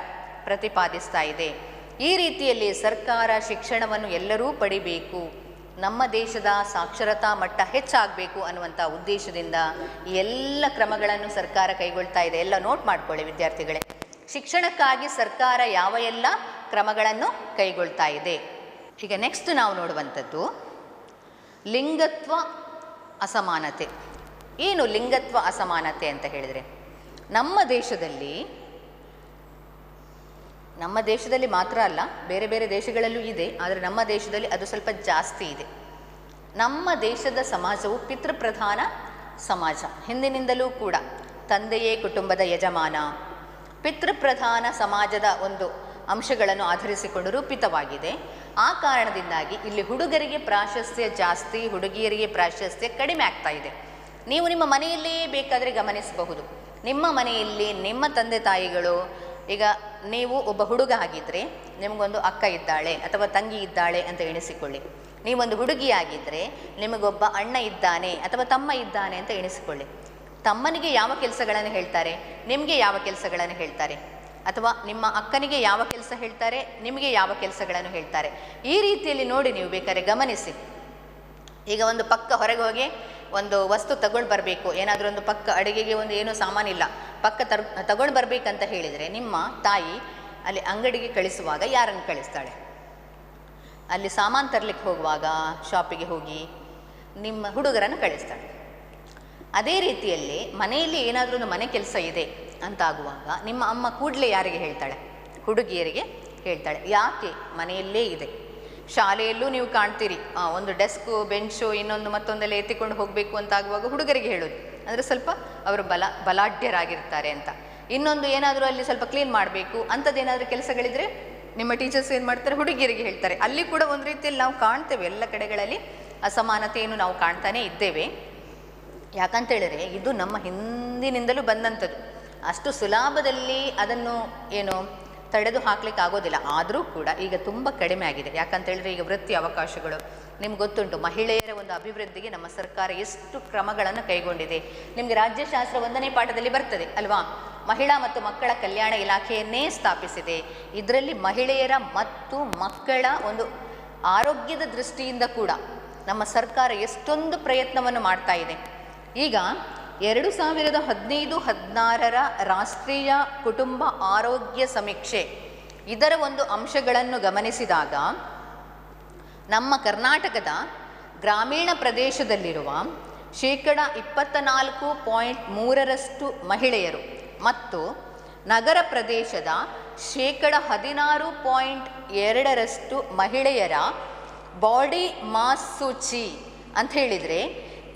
ಪ್ರತಿಪಾದಿಸ್ತಾ ಇದೆ. ಈ ರೀತಿಯಲ್ಲಿ ಸರ್ಕಾರ ಶಿಕ್ಷಣವನ್ನು ಎಲ್ಲರೂ ಪಡಿಬೇಕು, ನಮ್ಮ ದೇಶದ ಸಾಕ್ಷರತಾ ಮಟ್ಟ ಹೆಚ್ಚಾಗಬೇಕು ಅನ್ನುವಂಥ ಉದ್ದೇಶದಿಂದ ಈ ಎಲ್ಲ ಕ್ರಮಗಳನ್ನು ಸರ್ಕಾರ ಕೈಗೊಳ್ತಾ ಇದೆ. ಎಲ್ಲ ನೋಟ್ ಮಾಡ್ಕೊಳ್ಳಿ ವಿದ್ಯಾರ್ಥಿಗಳೇ. ಶಿಕ್ಷಣಕ್ಕಾಗಿ ಸರ್ಕಾರ ಯಾವ ಎಲ್ಲ ಕ್ರಮಗಳನ್ನು ಕೈಗೊಳ್ತಾ ಇದೆ. ಈಗ ನೆಕ್ಸ್ಟ್ ನಾವು ನೋಡುವಂಥದ್ದು ಲಿಂಗತ್ವ ಅಸಮಾನತೆ. ಏನು ಲಿಂಗತ್ವ ಅಸಮಾನತೆ ಅಂತ ಹೇಳಿದರೆ, ನಮ್ಮ ದೇಶದಲ್ಲಿ ಮಾತ್ರ ಅಲ್ಲ, ಬೇರೆ ಬೇರೆ ದೇಶಗಳಲ್ಲೂ ಇದೆ, ಆದರೆ ನಮ್ಮ ದೇಶದಲ್ಲಿ ಅದು ಸ್ವಲ್ಪ ಜಾಸ್ತಿ ಇದೆ. ನಮ್ಮ ದೇಶದ ಸಮಾಜವು ಪಿತೃಪ್ರಧಾನ ಸಮಾಜ. ಹಿಂದಿನಿಂದಲೂ ಕೂಡ ತಂದೆಯೇ ಕುಟುಂಬದ ಯಜಮಾನ, ಪಿತೃಪ್ರಧಾನ ಸಮಾಜದ ಒಂದು ಅಂಶಗಳನ್ನು ಆಧರಿಸಿಕೊಂಡು ರೂಪಿತವಾಗಿದೆ. ಆ ಕಾರಣದಿಂದಾಗಿ ಇಲ್ಲಿ ಹುಡುಗರಿಗೆ ಪ್ರಾಶಸ್ತ್ಯ ಜಾಸ್ತಿ, ಹುಡುಗಿಯರಿಗೆ ಪ್ರಾಶಸ್ತ್ಯ ಕಡಿಮೆ ಆಗ್ತಾ ಇದೆ. ನೀವು ನಿಮ್ಮ ಮನೆಯಲ್ಲೇ ಬೇಕಾದರೆ ಗಮನಿಸಬಹುದು. ನಿಮ್ಮ ಮನೆಯಲ್ಲಿ ನಿಮ್ಮ ತಂದೆ ತಾಯಿಗಳು, ಈಗ ನೀವು ಒಬ್ಬ ಹುಡುಗ ಆಗಿದ್ದರೆ ನಿಮಗೊಂದು ಅಕ್ಕ ಇದ್ದಾಳೆ ಅಥವಾ ತಂಗಿ ಇದ್ದಾಳೆ ಅಂತ ಎಣಿಸಿಕೊಳ್ಳಿ. ನೀವೊಂದು ಹುಡುಗಿಯಾಗಿದ್ದರೆ ನಿಮಗೊಬ್ಬ ಅಣ್ಣ ಇದ್ದಾನೆ ಅಥವಾ ತಮ್ಮ ಇದ್ದಾನೆ ಅಂತ ಎಣಿಸಿಕೊಳ್ಳಿ. ತಮ್ಮನಿಗೆ ಯಾವ ಕೆಲಸಗಳನ್ನು ಹೇಳ್ತಾರೆ, ನಿಮಗೆ ಯಾವ ಕೆಲಸಗಳನ್ನು ಹೇಳ್ತಾರೆ, ಅಥವಾ ನಿಮ್ಮ ಅಕ್ಕನಿಗೆ ಯಾವ ಕೆಲಸ ಹೇಳ್ತಾರೆ, ನಿಮಗೆ ಯಾವ ಕೆಲಸಗಳನ್ನು ಹೇಳ್ತಾರೆ. ಈ ರೀತಿಯಲ್ಲಿ ನೋಡಿ, ನೀವು ಬೇಕಾದ್ರೆ ಗಮನಿಸಿ. ಈಗ ಒಂದು ಪಕ್ಕ ಹೊರಗೆ ಹೋಗಿ ಒಂದು ವಸ್ತು ತಗೊಂಡು ಬರಬೇಕು, ಏನಾದರೂ ಒಂದು ಪಕ್ಕ ಅಡುಗೆಗೆ ಒಂದು ಏನೂ ಸಾಮಾನಿಲ್ಲ, ಪಕ್ಕ ತಗೊಂಡು ಬರಬೇಕಂತ ಹೇಳಿದರೆ ನಿಮ್ಮ ತಾಯಿ ಅಲ್ಲಿ ಅಂಗಡಿಗೆ ಕಳಿಸುವಾಗ ಯಾರನ್ನು ಕಳಿಸ್ತಾಳೆ? ಅಲ್ಲಿ ಸಾಮಾನು ತರಲಿಕ್ಕೆ ಹೋಗುವಾಗ ಶಾಪಿಗೆ ಹೋಗಿ ನಿಮ್ಮ ಹುಡುಗರನ್ನು ಕಳಿಸ್ತಾಳೆ. ಅದೇ ರೀತಿಯಲ್ಲಿ ಮನೆಯಲ್ಲಿ ಏನಾದರೂ ಒಂದು ಮನೆ ಕೆಲಸ ಇದೆ ಅಂತಾಗುವಾಗ ನಿಮ್ಮ ಅಮ್ಮ ಕೂಡಲೇ ಯಾರಿಗೆ ಹೇಳ್ತಾಳೆ? ಹುಡುಗಿಯರಿಗೆ ಹೇಳ್ತಾಳೆ. ಯಾಕೆ? ಮನೆಯಲ್ಲೇ ಇದೆ. ಶಾಲೆಯಲ್ಲೂ ನೀವು ಕಾಣ್ತೀರಿ, ಒಂದು ಡೆಸ್ಕು, ಬೆಂಚು, ಇನ್ನೊಂದು ಮತ್ತೊಂದೆಲ್ಲ ಎತ್ತಿಕೊಂಡು ಹೋಗಬೇಕು ಅಂತ ಆಗುವಾಗ ಹುಡುಗರಿಗೆ ಹೇಳೋದು, ಅಂದರೆ ಸ್ವಲ್ಪ ಅವರು ಬಲಾಢ್ಯರಾಗಿರ್ತಾರೆ ಅಂತ. ಇನ್ನೊಂದು ಏನಾದರೂ ಅಲ್ಲಿ ಸ್ವಲ್ಪ ಕ್ಲೀನ್ ಮಾಡಬೇಕು ಅಂಥದ್ದೇನಾದರೂ ಕೆಲಸಗಳಿದ್ರೆ ನಿಮ್ಮ ಟೀಚರ್ಸ್ ಏನು ಮಾಡ್ತಾರೆ? ಹುಡುಗಿಯರಿಗೆ ಹೇಳ್ತಾರೆ. ಅಲ್ಲಿ ಕೂಡ ಒಂದು ರೀತಿಯಲ್ಲಿ ನಾವು ಕಾಣ್ತೇವೆ, ಎಲ್ಲ ಕಡೆಗಳಲ್ಲಿ ಅಸಮಾನತೆಯನ್ನು ನಾವು ಕಾಣ್ತಾನೇ ಇದ್ದೇವೆ. ಯಾಕಂತೇಳಿದರೆ ಇದು ನಮ್ಮ ಹಿಂದಿನಿಂದಲೂ ಬಂದಂಥದ್ದು. ಅಷ್ಟು ಸುಲಭದಲ್ಲಿ ಅದನ್ನು ತಡೆದು ಹಾಕ್ಲಿಕ್ಕೆ ಆಗೋದಿಲ್ಲ. ಆದರೂ ಕೂಡ ಈಗ ತುಂಬ ಕಡಿಮೆ ಆಗಿದೆ. ಯಾಕಂತೇಳಿದ್ರೆ ಈಗ ವೃತ್ತಿ ಅವಕಾಶಗಳು ನಿಮ್ಗೆ ಗೊತ್ತುಂಟು. ಮಹಿಳೆಯರ ಒಂದು ಅಭಿವೃದ್ಧಿಗೆ ನಮ್ಮ ಸರ್ಕಾರ ಎಷ್ಟು ಕ್ರಮಗಳನ್ನು ಕೈಗೊಂಡಿದೆ. ನಿಮಗೆ ರಾಜ್ಯಶಾಸ್ತ್ರ 1ನೇ ಪಾಠದಲ್ಲಿ ಬರ್ತದೆ ಅಲ್ವಾ. ಮಹಿಳಾ ಮತ್ತು ಮಕ್ಕಳ ಕಲ್ಯಾಣ ಇಲಾಖೆಯನ್ನೇ ಸ್ಥಾಪಿಸಿದೆ. ಇದರಲ್ಲಿ ಮಹಿಳೆಯರ ಮತ್ತು ಮಕ್ಕಳ ಒಂದು ಆರೋಗ್ಯದ ದೃಷ್ಟಿಯಿಂದ ಕೂಡ ನಮ್ಮ ಸರ್ಕಾರ ಎಷ್ಟೊಂದು ಪ್ರಯತ್ನವನ್ನು ಮಾಡ್ತಾ ಇದೆ. ಈಗ 2015-16 ರಾಷ್ಟ್ರೀಯ ಕುಟುಂಬ ಆರೋಗ್ಯ ಸಮೀಕ್ಷೆ ಇದರ ಒಂದು ಅಂಶಗಳನ್ನು ಗಮನಿಸಿದಾಗ ನಮ್ಮ ಕರ್ನಾಟಕದ ಗ್ರಾಮೀಣ ಪ್ರದೇಶದಲ್ಲಿರುವ 24.3% ಮಹಿಳೆಯರು ಮತ್ತು ನಗರ ಪ್ರದೇಶದ 16.2% ಮಹಿಳೆಯರ ಬಾಡಿ ಮಾಸ್ ಸೂಚಿ ಅಂತ ಹೇಳಿದರೆ,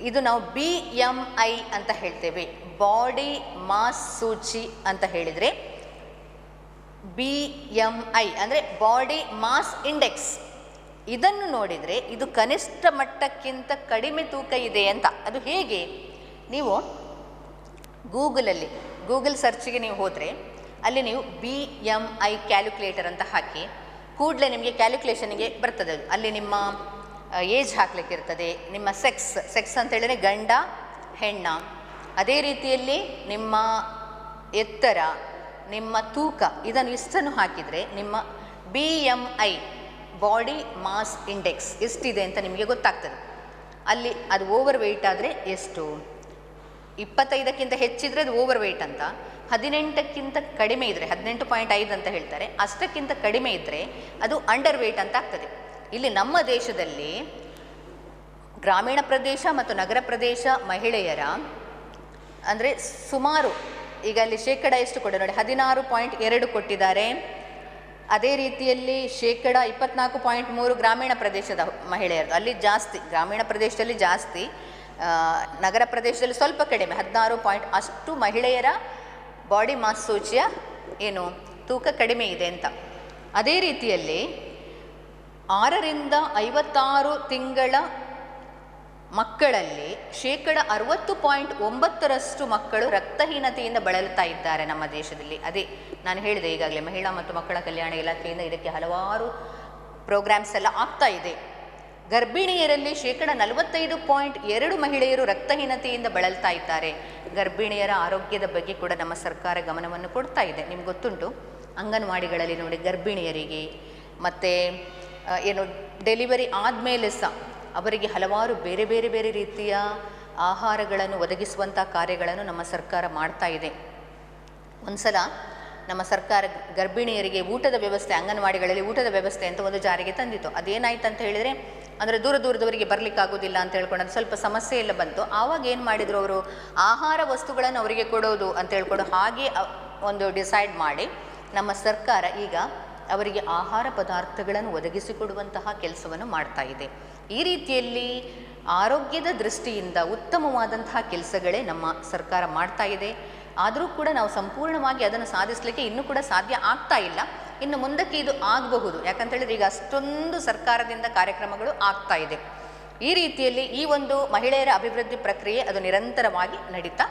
ಇದು ನಾವು BMI ಅಂತ ಹೇಳ್ತೇವೆ. ಬಾಡಿ ಮಾಸ್ ಸೂಚಿ ಅಂತ ಹೇಳಿದರೆ BMI ಅಂದರೆ ಬಾಡಿ ಮಾಸ್ ಇಂಡೆಕ್ಸ್. ಇದನ್ನು ನೋಡಿದರೆ ಇದು ಕನಿಷ್ಠ ಮಟ್ಟಕ್ಕಿಂತ ಕಡಿಮೆ ತೂಕ ಇದೆ ಅಂತ. ಅದು ಹೇಗೆ? ನೀವು ಗೂಗಲ್ ಸರ್ಚಿಗೆ ನೀವು ಹೋದರೆ ಅಲ್ಲಿ ನೀವು BMI ಕ್ಯಾಲ್ಕುಲೇಟರ್ ಅಂತ ಹಾಕಿ ಕೂಡಲೇ ನಿಮಗೆ ಕ್ಯಾಲ್ಕುಲೇಷನ್ಗೆ ಬರ್ತದೆ. ಅದು ಅಲ್ಲಿ ನಿಮ್ಮ ಏಜ್ ಹಾಕ್ಲಿಕ್ಕೆ ಇರ್ತದೆ, ನಿಮ್ಮ ಸೆಕ್ಸ್ ಅಂತ ಹೇಳಿದರೆ ಗಂಡ ಹೆಣ್ಣ, ಅದೇ ರೀತಿಯಲ್ಲಿ ನಿಮ್ಮ ಎತ್ತರ, ನಿಮ್ಮ ತೂಕ, ಇದನ್ನು ಇಷ್ಟನ್ನು ಹಾಕಿದರೆ ನಿಮ್ಮ BMI ಬಾಡಿ ಮಾಸ್ ಇಂಡೆಕ್ಸ್ ಎಷ್ಟಿದೆ ಅಂತ ನಿಮಗೆ ಗೊತ್ತಾಗ್ತದೆ. ಅಲ್ಲಿ ಅದು ಓವರ್ ವೆಯ್ಟ್ ಆದರೆ ಎಷ್ಟು, 25ಕ್ಕಿಂತ ಹೆಚ್ಚಿದರೆ ಅದು ಓವರ್ ವೆಯ್ಟ್ ಅಂತ, 18ಕ್ಕಿಂತ ಕಡಿಮೆ ಇದ್ದರೆ 18.5 ಅಂತ ಹೇಳ್ತಾರೆ, ಅಷ್ಟಕ್ಕಿಂತ ಕಡಿಮೆ ಇದ್ದರೆ ಅದು ಅಂಡರ್ ವೆಯ್ಟ್ ಅಂತ ಆಗ್ತದೆ. ಇಲ್ಲಿ ನಮ್ಮ ದೇಶದಲ್ಲಿ ಗ್ರಾಮೀಣ ಪ್ರದೇಶ ಮತ್ತು ನಗರ ಪ್ರದೇಶ ಮಹಿಳೆಯರ ಅಂದರೆ ಸುಮಾರು ಈಗ ಅಲ್ಲಿ ಶೇಕಡ ಎಷ್ಟು ಕೊಡ ನೋಡಿ, 16.2 ಕೊಟ್ಟಿದ್ದಾರೆ. ಅದೇ ರೀತಿಯಲ್ಲಿ ಶೇಕಡ 24.3 ಗ್ರಾಮೀಣ ಪ್ರದೇಶದ ಮಹಿಳೆಯರದು, ಅಲ್ಲಿ ಜಾಸ್ತಿ, ಗ್ರಾಮೀಣ ಪ್ರದೇಶದಲ್ಲಿ ಜಾಸ್ತಿ, ನಗರ ಪ್ರದೇಶದಲ್ಲಿ ಸ್ವಲ್ಪ ಕಡಿಮೆ, 16 ಅಷ್ಟು ಮಹಿಳೆಯರ ಬಾಡಿ ಮಾಸ್ ಸೂಚಿಯ ಏನು ತೂಕ ಕಡಿಮೆ ಇದೆ ಅಂತ. ಅದೇ ರೀತಿಯಲ್ಲಿ 6 ರಿಂದ 56 ತಿಂಗಳ ಮಕ್ಕಳಲ್ಲಿ ಶೇಕಡ 60.9% ಮಕ್ಕಳು ರಕ್ತಹೀನತೆಯಿಂದ ಬಳಲುತ್ತಾ ಇದ್ದಾರೆ ನಮ್ಮ ದೇಶದಲ್ಲಿ. ಅದೇ ನಾನು ಹೇಳಿದೆ ಈಗಾಗಲೇ, ಮಹಿಳಾ ಮತ್ತು ಮಕ್ಕಳ ಕಲ್ಯಾಣ ಇಲಾಖೆಯಿಂದ ಇದಕ್ಕೆ ಹಲವಾರು ಪ್ರೋಗ್ರಾಮ್ಸ್ ಎಲ್ಲ ಆಗ್ತಾ ಇದೆ. ಗರ್ಭಿಣಿಯರಲ್ಲಿ ಶೇಕಡ 45.2 ಮಹಿಳೆಯರು ರಕ್ತಹೀನತೆಯಿಂದ ಬಳಲ್ತಾ ಇದ್ದಾರೆ. ಗರ್ಭಿಣಿಯರ ಆರೋಗ್ಯದ ಬಗ್ಗೆ ಕೂಡ ನಮ್ಮ ಸರ್ಕಾರ ಗಮನವನ್ನು ಕೊಡ್ತಾ ಇದೆ. ನಿಮ್ಗೆ ಗೊತ್ತುಂಟು, ಅಂಗನವಾಡಿಗಳಲ್ಲಿ ನೋಡಿ ಗರ್ಭಿಣಿಯರಿಗೆ ಮತ್ತು ಏನು ಡೆಲಿವರಿ ಆದಮೇಲೆ ಸಹ ಅವರಿಗೆ ಹಲವಾರು ಬೇರೆ ಬೇರೆ ಬೇರೆ ರೀತಿಯ ಆಹಾರಗಳನ್ನು ಒದಗಿಸುವಂಥ ಕಾರ್ಯಗಳನ್ನು ನಮ್ಮ ಸರ್ಕಾರ ಮಾಡ್ತಾ ಇದೆ. ಒಂದು ಸಲ ನಮ್ಮ ಸರ್ಕಾರ ಗರ್ಭಿಣಿಯರಿಗೆ ಊಟದ ವ್ಯವಸ್ಥೆ, ಅಂಗನವಾಡಿಗಳಲ್ಲಿ ಊಟದ ವ್ಯವಸ್ಥೆ ಅಂತ ಒಂದು ಜಾರಿಗೆ ತಂದಿತ್ತು. ಅದೇನಾಯ್ತು ಅಂತ ಹೇಳಿದರೆ, ಅಂದರೆ ದೂರದವರಿಗೆ ಬರಲಿಕ್ಕಾಗೋದಿಲ್ಲ ಅಂತ ಹೇಳ್ಕೊಂಡು ಅದು ಸ್ವಲ್ಪ ಸಮಸ್ಯೆ ಎಲ್ಲ ಬಂತು. ಆವಾಗ ಏನು ಮಾಡಿದರು ಅವರು, ಆಹಾರ ವಸ್ತುಗಳನ್ನು ಅವರಿಗೆ ಕೊಡೋದು ಅಂತ ಹೇಳ್ಕೊಂಡು ಹಾಗೆ ಒಂದು ಡಿಸೈಡ್ ಮಾಡಿ ನಮ್ಮ ಸರ್ಕಾರ ಈಗ ಅವರಿಗೆ ಆಹಾರ ಪದಾರ್ಥಗಳನ್ನು ಒದಗಿಸಿಕೊಡುವಂತಹ ಕೆಲಸವನ್ನು ಮಾಡ್ತಾ ಇದೆ. ಈ ರೀತಿಯಲ್ಲಿ ಆರೋಗ್ಯದ ದೃಷ್ಟಿಯಿಂದ ಉತ್ತಮವಾದಂತಹ ಕೆಲಸಗಳೇ ನಮ್ಮ ಸರ್ಕಾರ ಮಾಡ್ತಾ ಇದೆ. ಆದರೂ ಕೂಡ ನಾವು ಸಂಪೂರ್ಣವಾಗಿ ಅದನ್ನು ಸಾಧಿಸಲಿಕ್ಕೆ ಇನ್ನೂ ಕೂಡ ಸಾಧ್ಯ ಆಗ್ತಾ ಇಲ್ಲ. ಇನ್ನು ಮುಂದಕ್ಕೆ ಇದು ಆಗಬಹುದು. ಯಾಕಂತೇಳಿದ್ರೆ ಈಗ ಅಷ್ಟೊಂದು ಸರ್ಕಾರದಿಂದ ಕಾರ್ಯಕ್ರಮಗಳು ಆಗ್ತಾ ಇದೆ. ಈ ರೀತಿಯಲ್ಲಿ ಈ ಒಂದು ಮಹಿಳೆಯರ ಅಭಿವೃದ್ಧಿ ಪ್ರಕ್ರಿಯೆ ಅದು ನಿರಂತರವಾಗಿ ನಡೀತಾ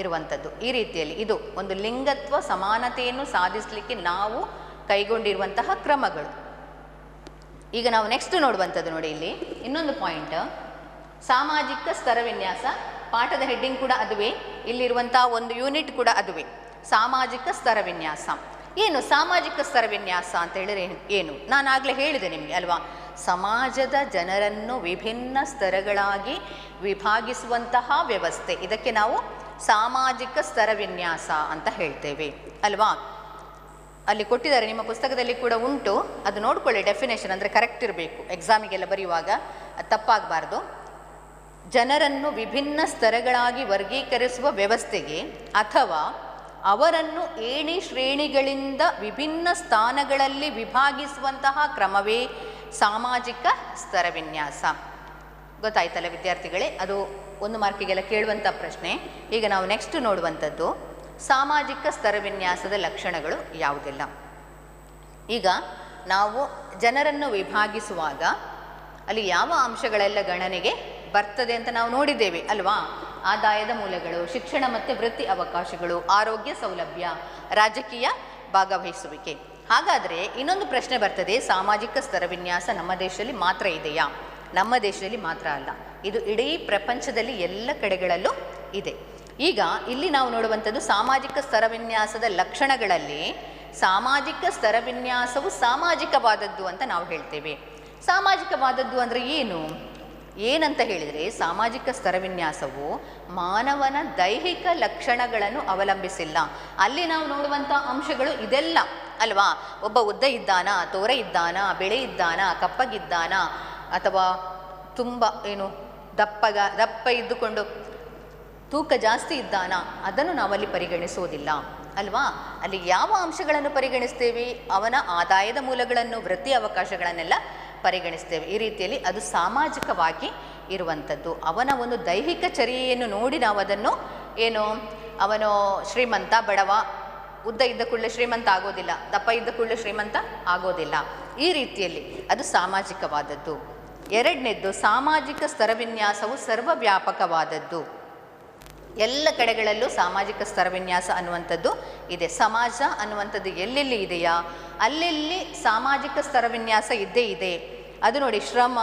ಇರುವಂಥದ್ದು. ಈ ರೀತಿಯಲ್ಲಿ ಇದು ಒಂದು ಲಿಂಗತ್ವ ಸಮಾನತೆಯನ್ನು ಸಾಧಿಸಲಿಕ್ಕೆ ನಾವು ಕೈಗೊಂಡಿರುವಂತಹ ಕ್ರಮಗಳು. ಈಗ ನಾವು ನೆಕ್ಸ್ಟ್ ನೋಡುವಂಥದ್ದು ನೋಡಿ, ಇಲ್ಲಿ ಇನ್ನೊಂದು ಪಾಯಿಂಟ್, ಸಾಮಾಜಿಕ ಸ್ತರ ವಿನ್ಯಾಸ. ಪಾಠದ ಹೆಡ್ಡಿಂಗ್ ಕೂಡ ಅದುವೇ, ಇಲ್ಲಿರುವಂತಹ ಒಂದು ಯೂನಿಟ್ ಕೂಡ ಅದುವೇ, ಸಾಮಾಜಿಕ ಸ್ತರ ವಿನ್ಯಾಸ. ಏನು ಸಾಮಾಜಿಕ ಸ್ತರ ವಿನ್ಯಾಸ ಅಂತ ಹೇಳಿದ್ರೆ ಏನು? ನಾನು ಆಗಲೇ ಹೇಳಿದೆ ನಿಮಗೆ ಅಲ್ವಾ, ಸಮಾಜದ ಜನರನ್ನು ವಿಭಿನ್ನ ಸ್ತರಗಳಾಗಿ ವಿಭಾಗಿಸುವಂತಹ ವ್ಯವಸ್ಥೆ, ಇದಕ್ಕೆ ನಾವು ಸಾಮಾಜಿಕ ಸ್ತರ ವಿನ್ಯಾಸ ಅಂತ ಹೇಳ್ತೇವೆ ಅಲ್ವಾ. ಅಲ್ಲಿ ಕೊಟ್ಟಿದ್ದಾರೆ, ನಿಮ್ಮ ಪುಸ್ತಕದಲ್ಲಿ ಕೂಡ ಉಂಟು, ಅದು ನೋಡ್ಕೊಳ್ಳಿ. ಡೆಫಿನೇಷನ್ ಅಂದರೆ ಕರೆಕ್ಟ್ ಇರಬೇಕು, ಎಕ್ಸಾಮಿಗೆಲ್ಲ ಬರೆಯುವಾಗ ತಪ್ಪಾಗಬಾರ್ದು. ಜನರನ್ನು ವಿಭಿನ್ನ ಸ್ತರಗಳಾಗಿ ವರ್ಗೀಕರಿಸುವ ವ್ಯವಸ್ಥೆಗೆ ಅಥವಾ ಅವರನ್ನು ಏಣಿ ಶ್ರೇಣಿಗಳಿಂದ ವಿಭಿನ್ನ ಸ್ಥಾನಗಳಲ್ಲಿ ವಿಭಾಗಿಸುವಂತಹ ಕ್ರಮವೇ ಸಾಮಾಜಿಕ ಸ್ತರ ವಿನ್ಯಾಸ. ಗೊತ್ತಾಯ್ತಲ್ಲ ವಿದ್ಯಾರ್ಥಿಗಳೇ, ಅದು 1 ಮಾರ್ಕಿಗೆಲ್ಲ ಕೇಳುವಂಥ ಪ್ರಶ್ನೆ. ಈಗ ನಾವು ನೆಕ್ಸ್ಟ್ ನೋಡುವಂಥದ್ದು ಸಾಮಾಜಿಕ ಸ್ತರ ವಿನ್ಯಾಸದ ಲಕ್ಷಣಗಳು ಯಾವುದೆಲ್ಲ. ಈಗ ನಾವು ಜನರನ್ನು ವಿಭಾಗಿಸುವಾಗ ಅಲ್ಲಿ ಯಾವ ಅಂಶಗಳೆಲ್ಲ ಗಣನೆಗೆ ಬರ್ತದೆ ಅಂತ ನಾವು ನೋಡಿದ್ದೇವೆ ಅಲ್ವಾ. ಆದಾಯದ ಮೂಲಗಳು, ಶಿಕ್ಷಣ ಮತ್ತು ವೃತ್ತಿ ಅವಕಾಶಗಳು, ಆರೋಗ್ಯ ಸೌಲಭ್ಯ, ರಾಜಕೀಯ ಭಾಗವಹಿಸುವಿಕೆ. ಹಾಗಾದರೆ ಇನ್ನೊಂದು ಪ್ರಶ್ನೆ ಬರ್ತದೆ, ಸಾಮಾಜಿಕ ಸ್ತರವಿನ್ಯಾಸ ನಮ್ಮ ದೇಶದಲ್ಲಿ ಮಾತ್ರ ಇದೆಯಾ? ನಮ್ಮ ದೇಶದಲ್ಲಿ ಮಾತ್ರ ಅಲ್ಲ, ಇದು ಇಡೀ ಪ್ರಪಂಚದಲ್ಲಿ ಎಲ್ಲ ಕಡೆಗಳಲ್ಲೂ ಇದೆ. ಈಗ ಇಲ್ಲಿ ನಾವು ನೋಡುವಂಥದ್ದು ಸಾಮಾಜಿಕ ಸ್ತರವಿನ್ಯಾಸದ ಲಕ್ಷಣಗಳಲ್ಲಿ ಸಾಮಾಜಿಕ ಸ್ತರವಿನ್ಯಾಸವು ಸಾಮಾಜಿಕವಾದದ್ದು ಅಂತ ನಾವು ಹೇಳ್ತೇವೆ. ಸಾಮಾಜಿಕವಾದದ್ದು ಅಂದರೆ ಏನಂತ ಹೇಳಿದರೆ, ಸಾಮಾಜಿಕ ಸ್ತರವಿನ್ಯಾಸವು ಮಾನವನ ದೈಹಿಕ ಲಕ್ಷಣಗಳನ್ನು ಅವಲಂಬಿಸಿಲ್ಲ. ಅಲ್ಲಿ ನಾವು ನೋಡುವಂಥ ಅಂಶಗಳು ಇದೆಲ್ಲ ಅಲ್ವಾ? ಒಬ್ಬ ಉದ್ದ ಇದ್ದಾನ, ತೋರ ಇದ್ದಾನ, ಬೆಳೆ ಇದ್ದಾನ, ಕಪ್ಪಗಿದ್ದಾನ, ಅಥವಾ ತುಂಬ ದಪ್ಪ ಇದ್ದುಕೊಂಡು ತೂಕ ಜಾಸ್ತಿ ಇದ್ದಾನ, ಅದನ್ನು ನಾವಲ್ಲಿ ಪರಿಗಣಿಸುವುದಿಲ್ಲ ಅಲ್ವಾ? ಅಲ್ಲಿ ಯಾವ ಅಂಶಗಳನ್ನು ಪರಿಗಣಿಸ್ತೇವೆ? ಅವನ ಆದಾಯದ ಮೂಲಗಳನ್ನು, ವೃತ್ತಿ ಅವಕಾಶಗಳನ್ನೆಲ್ಲ ಪರಿಗಣಿಸ್ತೇವೆ. ಈ ರೀತಿಯಲ್ಲಿ ಅದು ಸಾಮಾಜಿಕವಾಗಿ ಇರುವಂಥದ್ದು. ಅವನ ಒಂದು ದೈಹಿಕ ಚರ್ಯೆಯನ್ನು ನೋಡಿ ನಾವು ಅದನ್ನು ಅವನು ಶ್ರೀಮಂತ, ಬಡವ, ಉದ್ದ ಇದ್ದ ಕೂಡಲೇ ಶ್ರೀಮಂತ ಆಗೋದಿಲ್ಲ, ದಪ್ಪ ಇದ್ದ ಕೂಡಲೇ ಶ್ರೀಮಂತ ಆಗೋದಿಲ್ಲ. ಈ ರೀತಿಯಲ್ಲಿ ಅದು ಸಾಮಾಜಿಕವಾದದ್ದು. ಎರಡನೇದ್ದು, ಸಾಮಾಜಿಕ ಸ್ತರವಿನ್ಯಾಸವು ಸರ್ವವ್ಯಾಪಕವಾದದ್ದು. ಎಲ್ಲ ಕಡೆಗಳಲ್ಲೂ ಸಾಮಾಜಿಕ ಸ್ತರವಿನ್ಯಾಸ ಅನ್ನುವಂಥದ್ದು ಇದೆ. ಸಮಾಜ ಅನ್ನುವಂಥದ್ದು ಎಲ್ಲೆಲ್ಲಿ ಇದೆಯಾ ಅಲ್ಲೆಲ್ಲಿ ಸಾಮಾಜಿಕ ಸ್ತರವಿನ್ಯಾಸ ಇದ್ದೇ ಇದೆ. ಅದು ನೋಡಿ, ಶ್ರಮ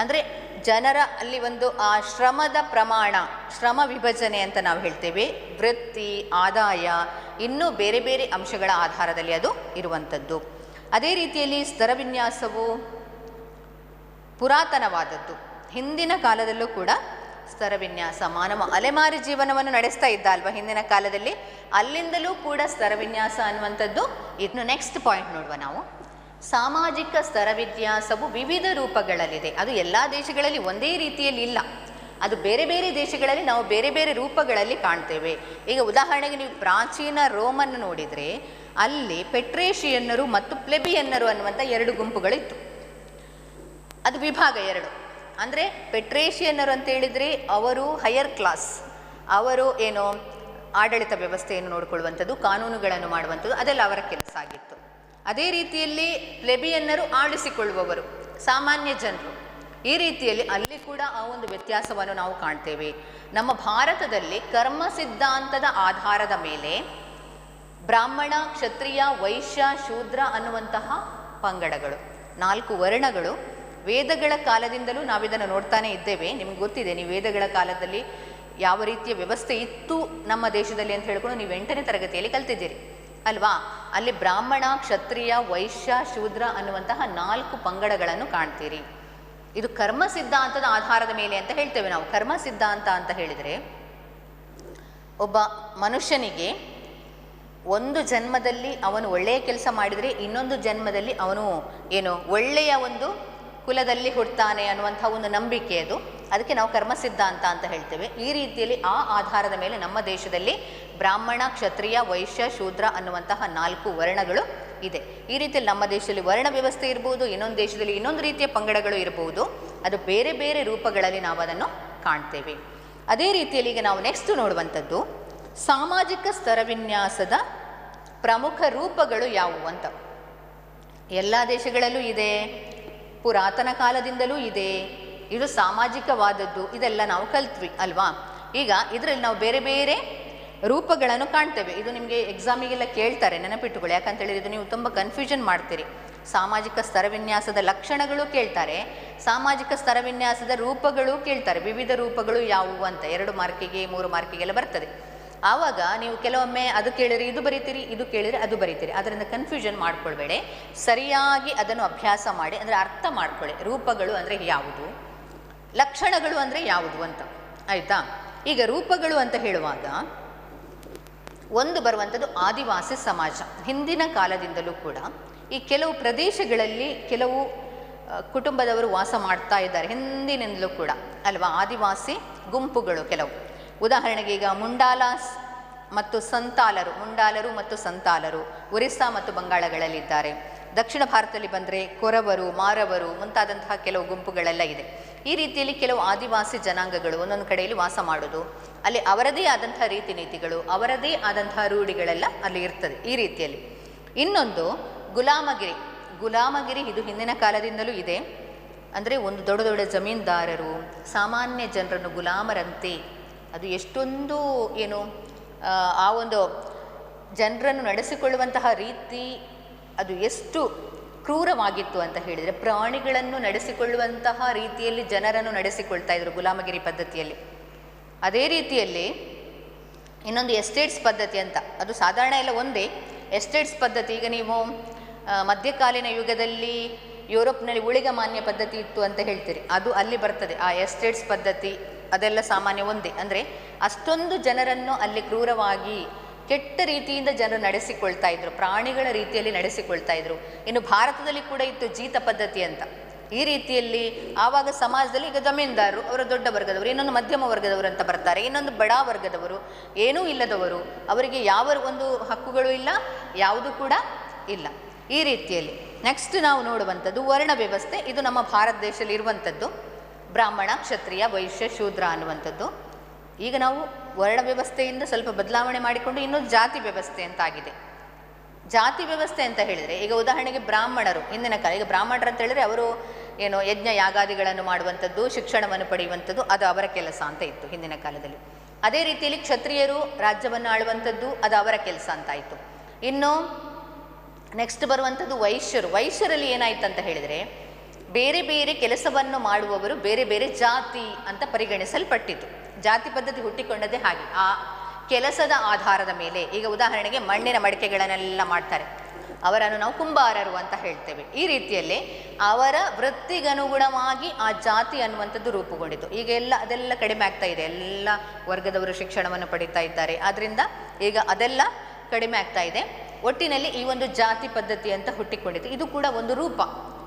ಅಂದರೆ ಜನರ ಅಲ್ಲಿ ಒಂದು ಆ ಶ್ರಮದ ಪ್ರಮಾಣ, ಶ್ರಮ ವಿಭಜನೆ ಅಂತ ನಾವು ಹೇಳ್ತೇವೆ. ವೃತ್ತಿ, ಆದಾಯ, ಇನ್ನೂ ಬೇರೆ ಬೇರೆ ಅಂಶಗಳ ಆಧಾರದಲ್ಲಿ ಅದು ಇರುವಂಥದ್ದು. ಅದೇ ರೀತಿಯಲ್ಲಿ ಸ್ತರವಿನ್ಯಾಸವು ಪುರಾತನವಾದದ್ದು. ಹಿಂದಿನ ಕಾಲದಲ್ಲೂ ಕೂಡ ಸ್ತರವಿನ್ಯಾಸ, ಮಾನವ ಅಲೆಮಾರಿ ಜೀವನವನ್ನು ನಡೆಸ್ತಾ ಇದ್ದ ಅಲ್ವಾ ಹಿಂದಿನ ಕಾಲದಲ್ಲಿ, ಅಲ್ಲಿಂದಲೂ ಕೂಡ ಸ್ತರವಿನ್ಯಾಸ ಅನ್ನುವಂಥದ್ದು. ಇನ್ನು ನೆಕ್ಸ್ಟ್ ಪಾಯಿಂಟ್ ನೋಡುವ ನಾವು. ಸಾಮಾಜಿಕ ಸ್ತರವಿನ್ಯಾಸವು ವಿವಿಧ ರೂಪಗಳಲ್ಲಿದೆ. ಅದು ಎಲ್ಲ ದೇಶಗಳಲ್ಲಿ ಒಂದೇ ರೀತಿಯಲ್ಲಿ ಇಲ್ಲ, ಅದು ಬೇರೆ ಬೇರೆ ದೇಶಗಳಲ್ಲಿ ನಾವು ಬೇರೆ ಬೇರೆ ರೂಪಗಳಲ್ಲಿ ಕಾಣ್ತೇವೆ. ಈಗ ಉದಾಹರಣೆಗೆ ನೀವು ಪ್ರಾಚೀನ ರೋಮನ್ನು ನೋಡಿದರೆ ಅಲ್ಲಿ ಪೆಟ್ರೇಷಿಯನ್ನರು ಮತ್ತು ಪ್ಲೆಬಿಯನ್ನರು ಅನ್ನುವಂಥ ಎರಡು ಗುಂಪುಗಳಿತ್ತು. ಅದು ವಿಭಾಗ ಎರಡು. ಅಂದರೆ ಪೆಟ್ರೇಷಿಯನ್ನರು ಅಂತ ಹೇಳಿದರೆ ಅವರು ಹೈಯರ್ ಕ್ಲಾಸ್, ಅವರು ಆಡಳಿತ ವ್ಯವಸ್ಥೆಯನ್ನು ನೋಡಿಕೊಳ್ಳುವಂಥದ್ದು, ಕಾನೂನುಗಳನ್ನು ಮಾಡುವಂಥದ್ದು, ಅದೆಲ್ಲ ಅವರ ಕೆಲಸ ಆಗಿತ್ತು. ಅದೇ ರೀತಿಯಲ್ಲಿ ಪ್ಲೆಬಿಯನ್ನರು ಆಳಿಸಿಕೊಳ್ಳುವವರು, ಸಾಮಾನ್ಯ ಜನರು. ಈ ರೀತಿಯಲ್ಲಿ ಅಲ್ಲಿ ಕೂಡ ಆ ಒಂದು ವ್ಯತ್ಯಾಸವನ್ನು ನಾವು ಕಾಣ್ತೇವೆ. ನಮ್ಮ ಭಾರತದಲ್ಲಿ ಕರ್ಮ ಸಿದ್ಧಾಂತದ ಆಧಾರದ ಮೇಲೆ ಬ್ರಾಹ್ಮಣ, ಕ್ಷತ್ರಿಯ, ವೈಶ್ಯ, ಶೂದ್ರ ಅನ್ನುವಂತಹ ಪಂಗಡಗಳು, 4 ವರ್ಣಗಳು ವೇದಗಳ ಕಾಲದಿಂದಲೂ ನಾವಿದನ್ನು ನೋಡ್ತಾನೆ ಇದ್ದೇವೆ. ನಿಮ್ಗೆ ಗೊತ್ತಿದೆ, ನೀವು ವೇದಗಳ ಕಾಲದಲ್ಲಿ ಯಾವ ರೀತಿಯ ವ್ಯವಸ್ಥೆ ಇತ್ತು ನಮ್ಮ ದೇಶದಲ್ಲಿ ಅಂತ ಹೇಳ್ಕೊಂಡು ನೀವು 8ನೇ ತರಗತಿಯಲ್ಲಿ ಕಲ್ತಿದ್ದೀರಿ ಅಲ್ವಾ? ಅಲ್ಲಿ ಬ್ರಾಹ್ಮಣ, ಕ್ಷತ್ರಿಯ, ವೈಶ್ಯ, ಶೂದ್ರ ಅನ್ನುವಂತಹ 4 ಪಂಗಡಗಳನ್ನು ಕಾಣ್ತೀರಿ. ಇದು ಕರ್ಮ ಸಿದ್ಧಾಂತದ ಆಧಾರದ ಮೇಲೆ ಅಂತ ಹೇಳ್ತೇವೆ ನಾವು. ಕರ್ಮ ಸಿದ್ಧಾಂತ ಅಂತ ಹೇಳಿದರೆ, ಒಬ್ಬ ಮನುಷ್ಯನಿಗೆ ಒಂದು ಜನ್ಮದಲ್ಲಿ ಅವನು ಒಳ್ಳೆಯ ಕೆಲಸ ಮಾಡಿದರೆ ಇನ್ನೊಂದು ಜನ್ಮದಲ್ಲಿ ಅವನು ಒಳ್ಳೆಯ ಒಂದು ಕುಲದಲ್ಲಿ ಹುಡ್ತಾನೆ ಅನ್ನುವಂಥ ಒಂದು ನಂಬಿಕೆ ಅದು. ಅದಕ್ಕೆ ನಾವು ಕರ್ಮ ಸಿದ್ಧಾಂತ ಅಂತ ಹೇಳ್ತೇವೆ. ಈ ರೀತಿಯಲ್ಲಿ ಆ ಆಧಾರದ ಮೇಲೆ ನಮ್ಮ ದೇಶದಲ್ಲಿ ಬ್ರಾಹ್ಮಣ, ಕ್ಷತ್ರಿಯ, ವೈಶ್ಯ, ಶೂದ್ರ ಅನ್ನುವಂತಹ 4 ವರ್ಣಗಳು ಇದೆ. ಈ ರೀತಿಯಲ್ಲಿ ನಮ್ಮ ದೇಶದಲ್ಲಿ ವರ್ಣ ವ್ಯವಸ್ಥೆ ಇರ್ಬೋದು, ಇನ್ನೊಂದು ದೇಶದಲ್ಲಿ ಇನ್ನೊಂದು ರೀತಿಯ ಪಂಗಡಗಳು ಇರಬಹುದು. ಅದು ಬೇರೆ ಬೇರೆ ರೂಪಗಳಲ್ಲಿ ನಾವು ಅದನ್ನು ಕಾಣ್ತೇವೆ. ಅದೇ ರೀತಿಯಲ್ಲಿ ಈಗ ನಾವು ನೆಕ್ಸ್ಟ್ ನೋಡುವಂಥದ್ದು ಸಾಮಾಜಿಕ ಸ್ತರವಿನ್ಯಾಸದ ಪ್ರಮುಖ ರೂಪಗಳು ಯಾವುವು ಅಂತ. ಎಲ್ಲ ದೇಶಗಳಲ್ಲೂ ಇದೆ, ಪುರಾತನ ಕಾಲದಿಂದಲೂ ಇದೆ, ಇದು ಸಾಮಾಜಿಕವಾದದ್ದು, ಇದೆಲ್ಲ ನಾವು ಕಲ್ತ್ವಿ ಅಲ್ವಾ? ಈಗ ಇದರಲ್ಲಿ ನಾವು ಬೇರೆ ಬೇರೆ ರೂಪಗಳನ್ನು ಕಾಣ್ತೇವೆ. ಇದು ನಿಮಗೆ ಎಕ್ಸಾಮಿಗೆಲ್ಲ ಕೇಳ್ತಾರೆ, ನೆನಪಿಟ್ಟುಕೊಳ್ಳಿ. ಯಾಕಂತ ಹೇಳಿದ್ರೆ ಇದು ನೀವು ತುಂಬ ಕನ್ಫ್ಯೂಷನ್ ಮಾಡ್ತೀರಿ. ಸಾಮಾಜಿಕ ಸ್ತರವಿನ್ಯಾಸದ ಲಕ್ಷಣಗಳು ಕೇಳ್ತಾರೆ, ಸಾಮಾಜಿಕ ಸ್ತರವಿನ್ಯಾಸದ ರೂಪಗಳು ಕೇಳ್ತಾರೆ. ವಿವಿಧ ರೂಪಗಳು ಯಾವುವು ಅಂತ 2 ಮಾರ್ಕಿಗೆ 3 ಮಾರ್ಕಿಗೆಲ್ಲ ಬರ್ತದೆ. ಆವಾಗ ನೀವು ಕೆಲವೊಮ್ಮೆ ಅದು ಕೇಳಿದರೆ ಇದು ಬರೀತೀರಿ, ಇದು ಕೇಳಿದರೆ ಅದು ಬರೀತೀರಿ. ಅದರಿಂದ ಕನ್ಫ್ಯೂಷನ್ ಮಾಡ್ಕೊಳ್ಬೇಡಿ, ಸರಿಯಾಗಿ ಅದನ್ನು ಅಭ್ಯಾಸ ಮಾಡಿ, ಅಂದರೆ ಅರ್ಥ ಮಾಡ್ಕೊಳ್ಳಿ. ರೂಪಗಳು ಅಂದರೆ ಯಾವುದು, ಲಕ್ಷಣಗಳು ಅಂದರೆ ಯಾವುದು ಅಂತ, ಆಯಿತಾ? ಈಗ ರೂಪಗಳು ಅಂತ ಹೇಳುವಾಗ ಒಂದು ಬರುವಂಥದ್ದು ಆದಿವಾಸಿ ಸಮಾಜ. ಹಿಂದಿನ ಕಾಲದಿಂದಲೂ ಕೂಡ ಈ ಕೆಲವು ಪ್ರದೇಶಗಳಲ್ಲಿ ಕೆಲವು ಕುಟುಂಬದವರು ವಾಸ ಮಾಡ್ತಾ ಇದ್ದಾರೆ ಹಿಂದಿನಿಂದಲೂ ಕೂಡ ಅಲ್ವಾ? ಆದಿವಾಸಿ ಗುಂಪುಗಳು ಕೆಲವು. ಉದಾಹರಣೆಗೆ ಈಗ ಮುಂಡಾಲಾಸ್ ಮತ್ತು ಮುಂಡಾಲರು ಮತ್ತು ಸಂತಾಲರು ಒರಿಸ್ಸಾ ಮತ್ತು ಬಂಗಾಳಗಳಲ್ಲಿದ್ದಾರೆ. ದಕ್ಷಿಣ ಭಾರತದಲ್ಲಿ ಬಂದರೆ ಕೊರವರು, ಮಾರವರು ಮುಂತಾದಂತಹ ಕೆಲವು ಗುಂಪುಗಳೆಲ್ಲ ಇದೆ. ಈ ರೀತಿಯಲ್ಲಿ ಕೆಲವು ಆದಿವಾಸಿ ಜನಾಂಗಗಳು ಒಂದೊಂದು ಕಡೆಯಲ್ಲಿ ವಾಸ ಮಾಡೋದು, ಅಲ್ಲಿ ಅವರದೇ ಆದಂತಹ ರೀತಿ ನೀತಿಗಳು, ಅವರದೇ ಆದಂತಹ ರೂಢಿಗಳೆಲ್ಲ ಅಲ್ಲಿ ಇರ್ತದೆ. ಈ ರೀತಿಯಲ್ಲಿ ಇನ್ನೊಂದು ಗುಲಾಮಗಿರಿ. ಇದು ಹಿಂದಿನ ಕಾಲದಿಂದಲೂ ಇದೆ. ಅಂದರೆ ಒಂದು ದೊಡ್ಡ ದೊಡ್ಡ ಜಮೀನ್ದಾರರು ಸಾಮಾನ್ಯ ಜನರನ್ನು ಗುಲಾಮರಂತೆ, ಅದು ಎಷ್ಟೊಂದು ಆ ಒಂದು ಜನರನ್ನು ನಡೆಸಿಕೊಳ್ಳುವಂತಹ ರೀತಿ ಅದು ಎಷ್ಟು ಕ್ರೂರವಾಗಿತ್ತು ಅಂತ ಹೇಳಿದರೆ, ಪ್ರಾಣಿಗಳನ್ನು ನಡೆಸಿಕೊಳ್ಳುವಂತಹ ರೀತಿಯಲ್ಲಿ ಜನರನ್ನು ನಡೆಸಿಕೊಳ್ತಾ ಇದ್ರು ಗುಲಾಮಗಿರಿ ಪದ್ಧತಿಯಲ್ಲಿ. ಅದೇ ರೀತಿಯಲ್ಲಿ ಇನ್ನೊಂದು ಎಸ್ಟೇಟ್ಸ್ ಪದ್ಧತಿ ಅಂತ, ಅದು ಸಾಧಾರಣ ಎಲ್ಲ ಒಂದೇ. ಎಸ್ಟೇಟ್ಸ್ ಪದ್ಧತಿ, ಈಗ ನೀವು ಮಧ್ಯಕಾಲೀನ ಯುಗದಲ್ಲಿ ಯುರೋಪ್ನಲ್ಲಿ ಊಳಿಗಮಾನ್ಯ ಪದ್ಧತಿ ಇತ್ತು ಅಂತ ಹೇಳ್ತೀರಿ, ಅದು ಅಲ್ಲಿ ಬರ್ತದೆ. ಆ ಎಸ್ಟೇಟ್ಸ್ ಪದ್ಧತಿ ಅದೆಲ್ಲ ಸಾಮಾನ್ಯ ಒಂದೇ. ಅಂದರೆ ಅಷ್ಟೊಂದು ಜನರನ್ನು ಅಲ್ಲಿ ಕ್ರೂರವಾಗಿ ಕೆಟ್ಟ ರೀತಿಯಿಂದ ಜನರು ನಡೆಸಿಕೊಳ್ತಾ ಇದ್ರು, ಪ್ರಾಣಿಗಳ ರೀತಿಯಲ್ಲಿ ನಡೆಸಿಕೊಳ್ತಾ ಇದ್ರು. ಇನ್ನು ಭಾರತದಲ್ಲಿ ಕೂಡ ಇತ್ತು ಜೀತ ಪದ್ಧತಿ ಅಂತ. ಈ ರೀತಿಯಲ್ಲಿ ಆವಾಗ ಸಮಾಜದಲ್ಲಿ ಈಗ ಜಮೀನ್ದಾರರು, ಅವರ ದೊಡ್ಡ ವರ್ಗದವರು, ಇನ್ನೊಂದು ಮಧ್ಯಮ ವರ್ಗದವರು ಅಂತ ಬರ್ತಾರೆ, ಇನ್ನೊಂದು ಬಡ ವರ್ಗದವರು, ಏನೂ ಇಲ್ಲದವರು, ಅವರಿಗೆ ಯಾವ ಒಂದು ಹಕ್ಕುಗಳು ಇಲ್ಲ, ಯಾವುದು ಕೂಡ ಇಲ್ಲ. ಈ ರೀತಿಯಲ್ಲಿ ನೆಕ್ಸ್ಟ್ ನಾವು ನೋಡುವಂಥದ್ದು ವರ್ಣ ವ್ಯವಸ್ಥೆ. ಇದು ನಮ್ಮ ಭಾರತ ದೇಶದಲ್ಲಿ ಇರುವಂಥದ್ದು, ಬ್ರಾಹ್ಮಣ, ಕ್ಷತ್ರಿಯ, ವೈಶ್ಯ, ಶೂದ್ರ ಅನ್ನುವಂಥದ್ದು. ಈಗ ನಾವು ವರ್ಣ ವ್ಯವಸ್ಥೆಯಿಂದ ಸ್ವಲ್ಪ ಬದಲಾವಣೆ ಮಾಡಿಕೊಂಡು ಇನ್ನೊಂದು ಜಾತಿ ವ್ಯವಸ್ಥೆ ಅಂತ ಆಗಿದೆ. ಜಾತಿ ವ್ಯವಸ್ಥೆ ಅಂತ ಹೇಳಿದರೆ, ಈಗ ಉದಾಹರಣೆಗೆ ಬ್ರಾಹ್ಮಣರು, ಹಿಂದಿನ ಕಾಲ, ಈಗ ಬ್ರಾಹ್ಮಣರು ಅಂತ ಹೇಳಿದರೆ ಅವರು ಏನು ಯಜ್ಞ ಯಾಗಾದಿಗಳನ್ನು ಮಾಡುವಂಥದ್ದು, ಶಿಕ್ಷಣವನ್ನು ಪಡೆಯುವಂಥದ್ದು, ಅದು ಅವರ ಕೆಲಸ ಅಂತ ಇತ್ತು ಹಿಂದಿನ ಕಾಲದಲ್ಲಿ. ಅದೇ ರೀತಿಯಲ್ಲಿ ಕ್ಷತ್ರಿಯರು ರಾಜ್ಯವನ್ನು ಆಳುವಂಥದ್ದು, ಅದು ಅವರ ಕೆಲಸ ಅಂತಾಯಿತು. ಇನ್ನು ನೆಕ್ಸ್ಟ್ ಬರುವಂಥದ್ದು ವೈಶ್ಯರು. ವೈಶ್ಯರಲ್ಲಿ ಏನಾಯ್ತು ಅಂತ ಹೇಳಿದರೆ, ಬೇರೆ ಬೇರೆ ಕೆಲಸವನ್ನು ಮಾಡುವವರು ಬೇರೆ ಬೇರೆ ಜಾತಿ ಅಂತ ಪರಿಗಣಿಸಲ್ಪಟ್ಟಿತು. ಜಾತಿ ಪದ್ಧತಿ ಹುಟ್ಟಿಕೊಂಡದ್ದೇ ಹಾಗೆ, ಆ ಕೆಲಸದ ಆಧಾರದ ಮೇಲೆ. ಈಗ ಉದಾಹರಣೆಗೆ ಮಣ್ಣಿನ ಮಡಿಕೆಗಳನ್ನೆಲ್ಲ ಮಾಡ್ತಾರೆ, ಅವರನ್ನು ನಾವು ಕುಂಬಾರರು ಅಂತ ಹೇಳ್ತೇವೆ. ಈ ರೀತಿಯಲ್ಲಿ ಅವರ ವೃತ್ತಿಗನುಗುಣವಾಗಿ ಆ ಜಾತಿ ಅನ್ನುವಂಥದ್ದು ರೂಪುಗೊಂಡಿತು. ಈಗ ಅದೆಲ್ಲ ಕಡಿಮೆ ಆಗ್ತಾ ಇದೆ, ಎಲ್ಲ ವರ್ಗದವರು ಶಿಕ್ಷಣವನ್ನು ಪಡೀತಾ ಇದ್ದಾರೆ, ಆದ್ದರಿಂದ ಈಗ ಅದೆಲ್ಲ ಕಡಿಮೆ ಆಗ್ತಾ ಇದೆ. ಒಟ್ಟಿನಲ್ಲಿ ಈ ಒಂದು ಜಾತಿ ಪದ್ಧತಿ ಅಂತ ಹುಟ್ಟಿಕೊಂಡಿತು. ಇದು ಕೂಡ ಒಂದು ರೂಪ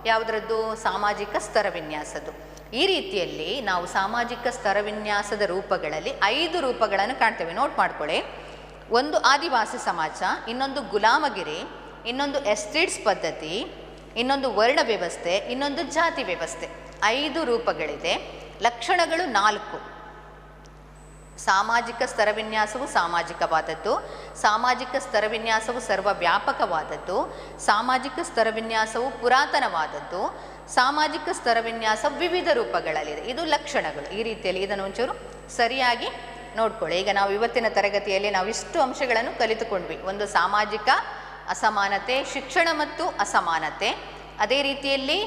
ಯಾವುದರದ್ದು? ಸಾಮಾಜಿಕ ಸ್ತರ ವಿನ್ಯಾಸದ್ದು. ಈ ರೀತಿಯಲ್ಲಿ ನಾವು ಸಾಮಾಜಿಕ ಸ್ತರ ವಿನ್ಯಾಸದ ರೂಪಗಳಲ್ಲಿ 5 ರೂಪಗಳನ್ನು ಕಾಣ್ತೇವೆ, ನೋಟ್ ಮಾಡ್ಕೊಳ್ಳಿ. ಒಂದು ಆದಿವಾಸಿ ಸಮಾಜ, ಇನ್ನೊಂದು ಗುಲಾಮಗಿರಿ, ಇನ್ನೊಂದು ಎಸ್ಟೇಟ್ಸ್ ಪದ್ಧತಿ, ಇನ್ನೊಂದು ವರ್ಣ ವ್ಯವಸ್ಥೆ, ಇನ್ನೊಂದು ಜಾತಿ ವ್ಯವಸ್ಥೆ. 5 ರೂಪಗಳಿದೆ. ಲಕ್ಷಣಗಳು 4. ಸಾಮಾಜಿಕ ಸ್ತರವಿನ್ಯಾಸವು ಸಾಮಾಜಿಕವಾದದ್ದು, ಸಾಮಾಜಿಕ ಸ್ತರವಿನ್ಯಾಸವು ಸರ್ವವ್ಯಾಪಕವಾದದ್ದು, ಸಾಮಾಜಿಕ ಸ್ತರವಿನ್ಯಾಸವು ಪುರಾತನವಾದದ್ದು, ಸಾಮಾಜಿಕ ಸ್ತರವಿನ್ಯಾಸ ವಿವಿಧ ರೂಪಗಳಲ್ಲಿದೆ. ಇದು ಲಕ್ಷಣಗಳು. ಈ ರೀತಿಯಲ್ಲಿ ಇದನ್ನು ಒಂಚೂರು ಸರಿಯಾಗಿ ನೋಡ್ಕೊಳ್ಳಿ. ಈಗ ನಾವು ಇವತ್ತಿನ ತರಗತಿಯಲ್ಲಿ ನಾವು ಇಷ್ಟು ಅಂಶಗಳನ್ನು ಕಲಿತುಕೊಂಡ್ವಿ. ಒಂದು ಸಾಮಾಜಿಕ ಅಸಮಾನತೆ, ಶಿಕ್ಷಣ ಮತ್ತು ಅಸಮಾನತೆ, ಅದೇ ರೀತಿಯಲ್ಲಿ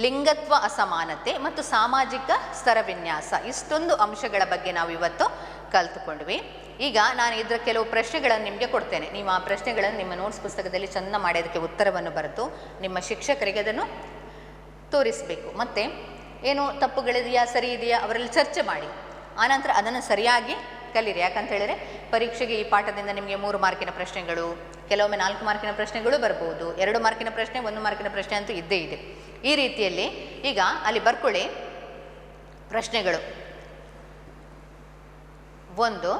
ಲಿಂಗತ್ವ ಅಸಮಾನತೆ ಮತ್ತು ಸಾಮಾಜಿಕ ಸ್ತರವಿನ್ಯಾಸ, ಇಷ್ಟೊಂದು ಅಂಶಗಳ ಬಗ್ಗೆ ನಾವು ಇವತ್ತು ಕಲಿತುಕೊಂಡ್ವಿ. ಈಗ ನಾನು ಇದರ ಕೆಲವು ಪ್ರಶ್ನೆಗಳನ್ನು ನಿಮಗೆ ಕೊಡ್ತೇನೆ. ನೀವು ಆ ಪ್ರಶ್ನೆಗಳನ್ನು ನಿಮ್ಮ ನೋಟ್ಸ್ ಪುಸ್ತಕದಲ್ಲಿ ಚೆಂದ ಮಾಡಿ ಅದಕ್ಕೆ ಉತ್ತರವನ್ನು ಬರೆದು ನಿಮ್ಮ ಶಿಕ್ಷಕರಿಗೆ ಅದನ್ನು ತೋರಿಸಬೇಕು. ಮತ್ತು ಏನು ತಪ್ಪುಗಳಿದೆಯಾ ಸರಿ ಇದೆಯಾ ಅವರಲ್ಲಿ ಚರ್ಚೆ ಮಾಡಿ, ಆನಂತರ ಅದನ್ನು ಸರಿಯಾಗಿ ಕಲೀರಿ. ಯಾಕಂತ ಹೇಳಿದರೆ ಪರೀಕ್ಷೆಗೆ ಈ ಪಾಠದಿಂದ ನಿಮಗೆ 3 ಮಾರ್ಕಿನ ಪ್ರಶ್ನೆಗಳು, ಕೆಲವೊಮ್ಮೆ 4 ಮಾರ್ಕಿನ ಪ್ರಶ್ನೆಗಳು ಬರ್ಬೋದು, 2 ಮಾರ್ಕಿನ ಪ್ರಶ್ನೆ, 1 ಮಾರ್ಕಿನ ಪ್ರಶ್ನೆ ಅಂತೂ ಇದ್ದೇ ಇದೆ. ಈ ರೀತಿಯಲ್ಲಿ ಈಗ ಅಲ್ಲಿ ಬರ್ಕೊಳ್ಳಿ ಪ್ರಶ್ನೆಗಳು. 1,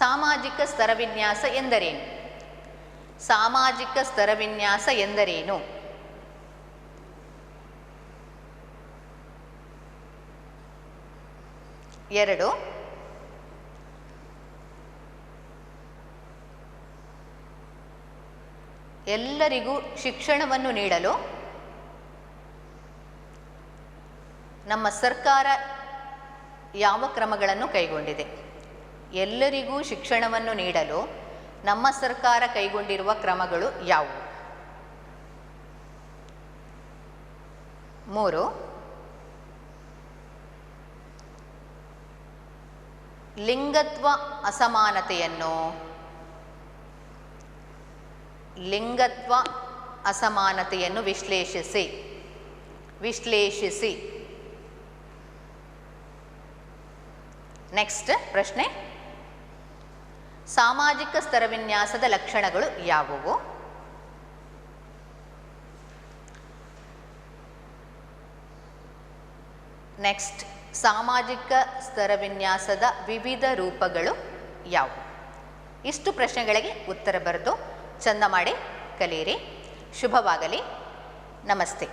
ಸಾಮಾಜಿಕ ಸ್ತರವಿನ್ಯಾಸ ಎಂದರೇನು? ಸಾಮಾಜಿಕ ಸ್ತರವಿನ್ಯಾಸ ಎಂದರೇನು? ಎರಡು, ಎಲ್ಲರಿಗೂ ಶಿಕ್ಷಣವನ್ನು ನೀಡಲು ನಮ್ಮ ಸರ್ಕಾರ ಯಾವ ಕ್ರಮಗಳನ್ನು ಕೈಗೊಂಡಿದೆ? ಎಲ್ಲರಿಗೂ ಶಿಕ್ಷಣವನ್ನು ನೀಡಲು ನಮ್ಮ ಸರ್ಕಾರ ಕೈಗೊಂಡಿರುವ ಕ್ರಮಗಳು ಯಾವುವು? 3, ಲಿಂಗತ್ವ ಅಸಮಾನತೆಯನ್ನು ವಿಶ್ಲೇಷಿಸಿ. ನೆಕ್ಸ್ಟ್ ಪ್ರಶ್ನೆ, ಸಾಮಾಜಿಕ ಸ್ತರವಿನ್ಯಾಸದ ಲಕ್ಷಣಗಳು ಯಾವುವು? ನೆಕ್ಸ್ಟ್, ಸಾಮಾಜಿಕ ಸ್ತರವಿನ್ಯಾಸದ ವಿವಿಧ ರೂಪಗಳು ಯಾವುವು? ಇಷ್ಟು ಪ್ರಶ್ನೆಗಳಿಗೆ ಉತ್ತರ ಬರೆದು ಚಂದ ಮಾಡಿ ಕಲಿಯಿರಿ. ಶುಭವಾಗಲಿ. ನಮಸ್ತೆ.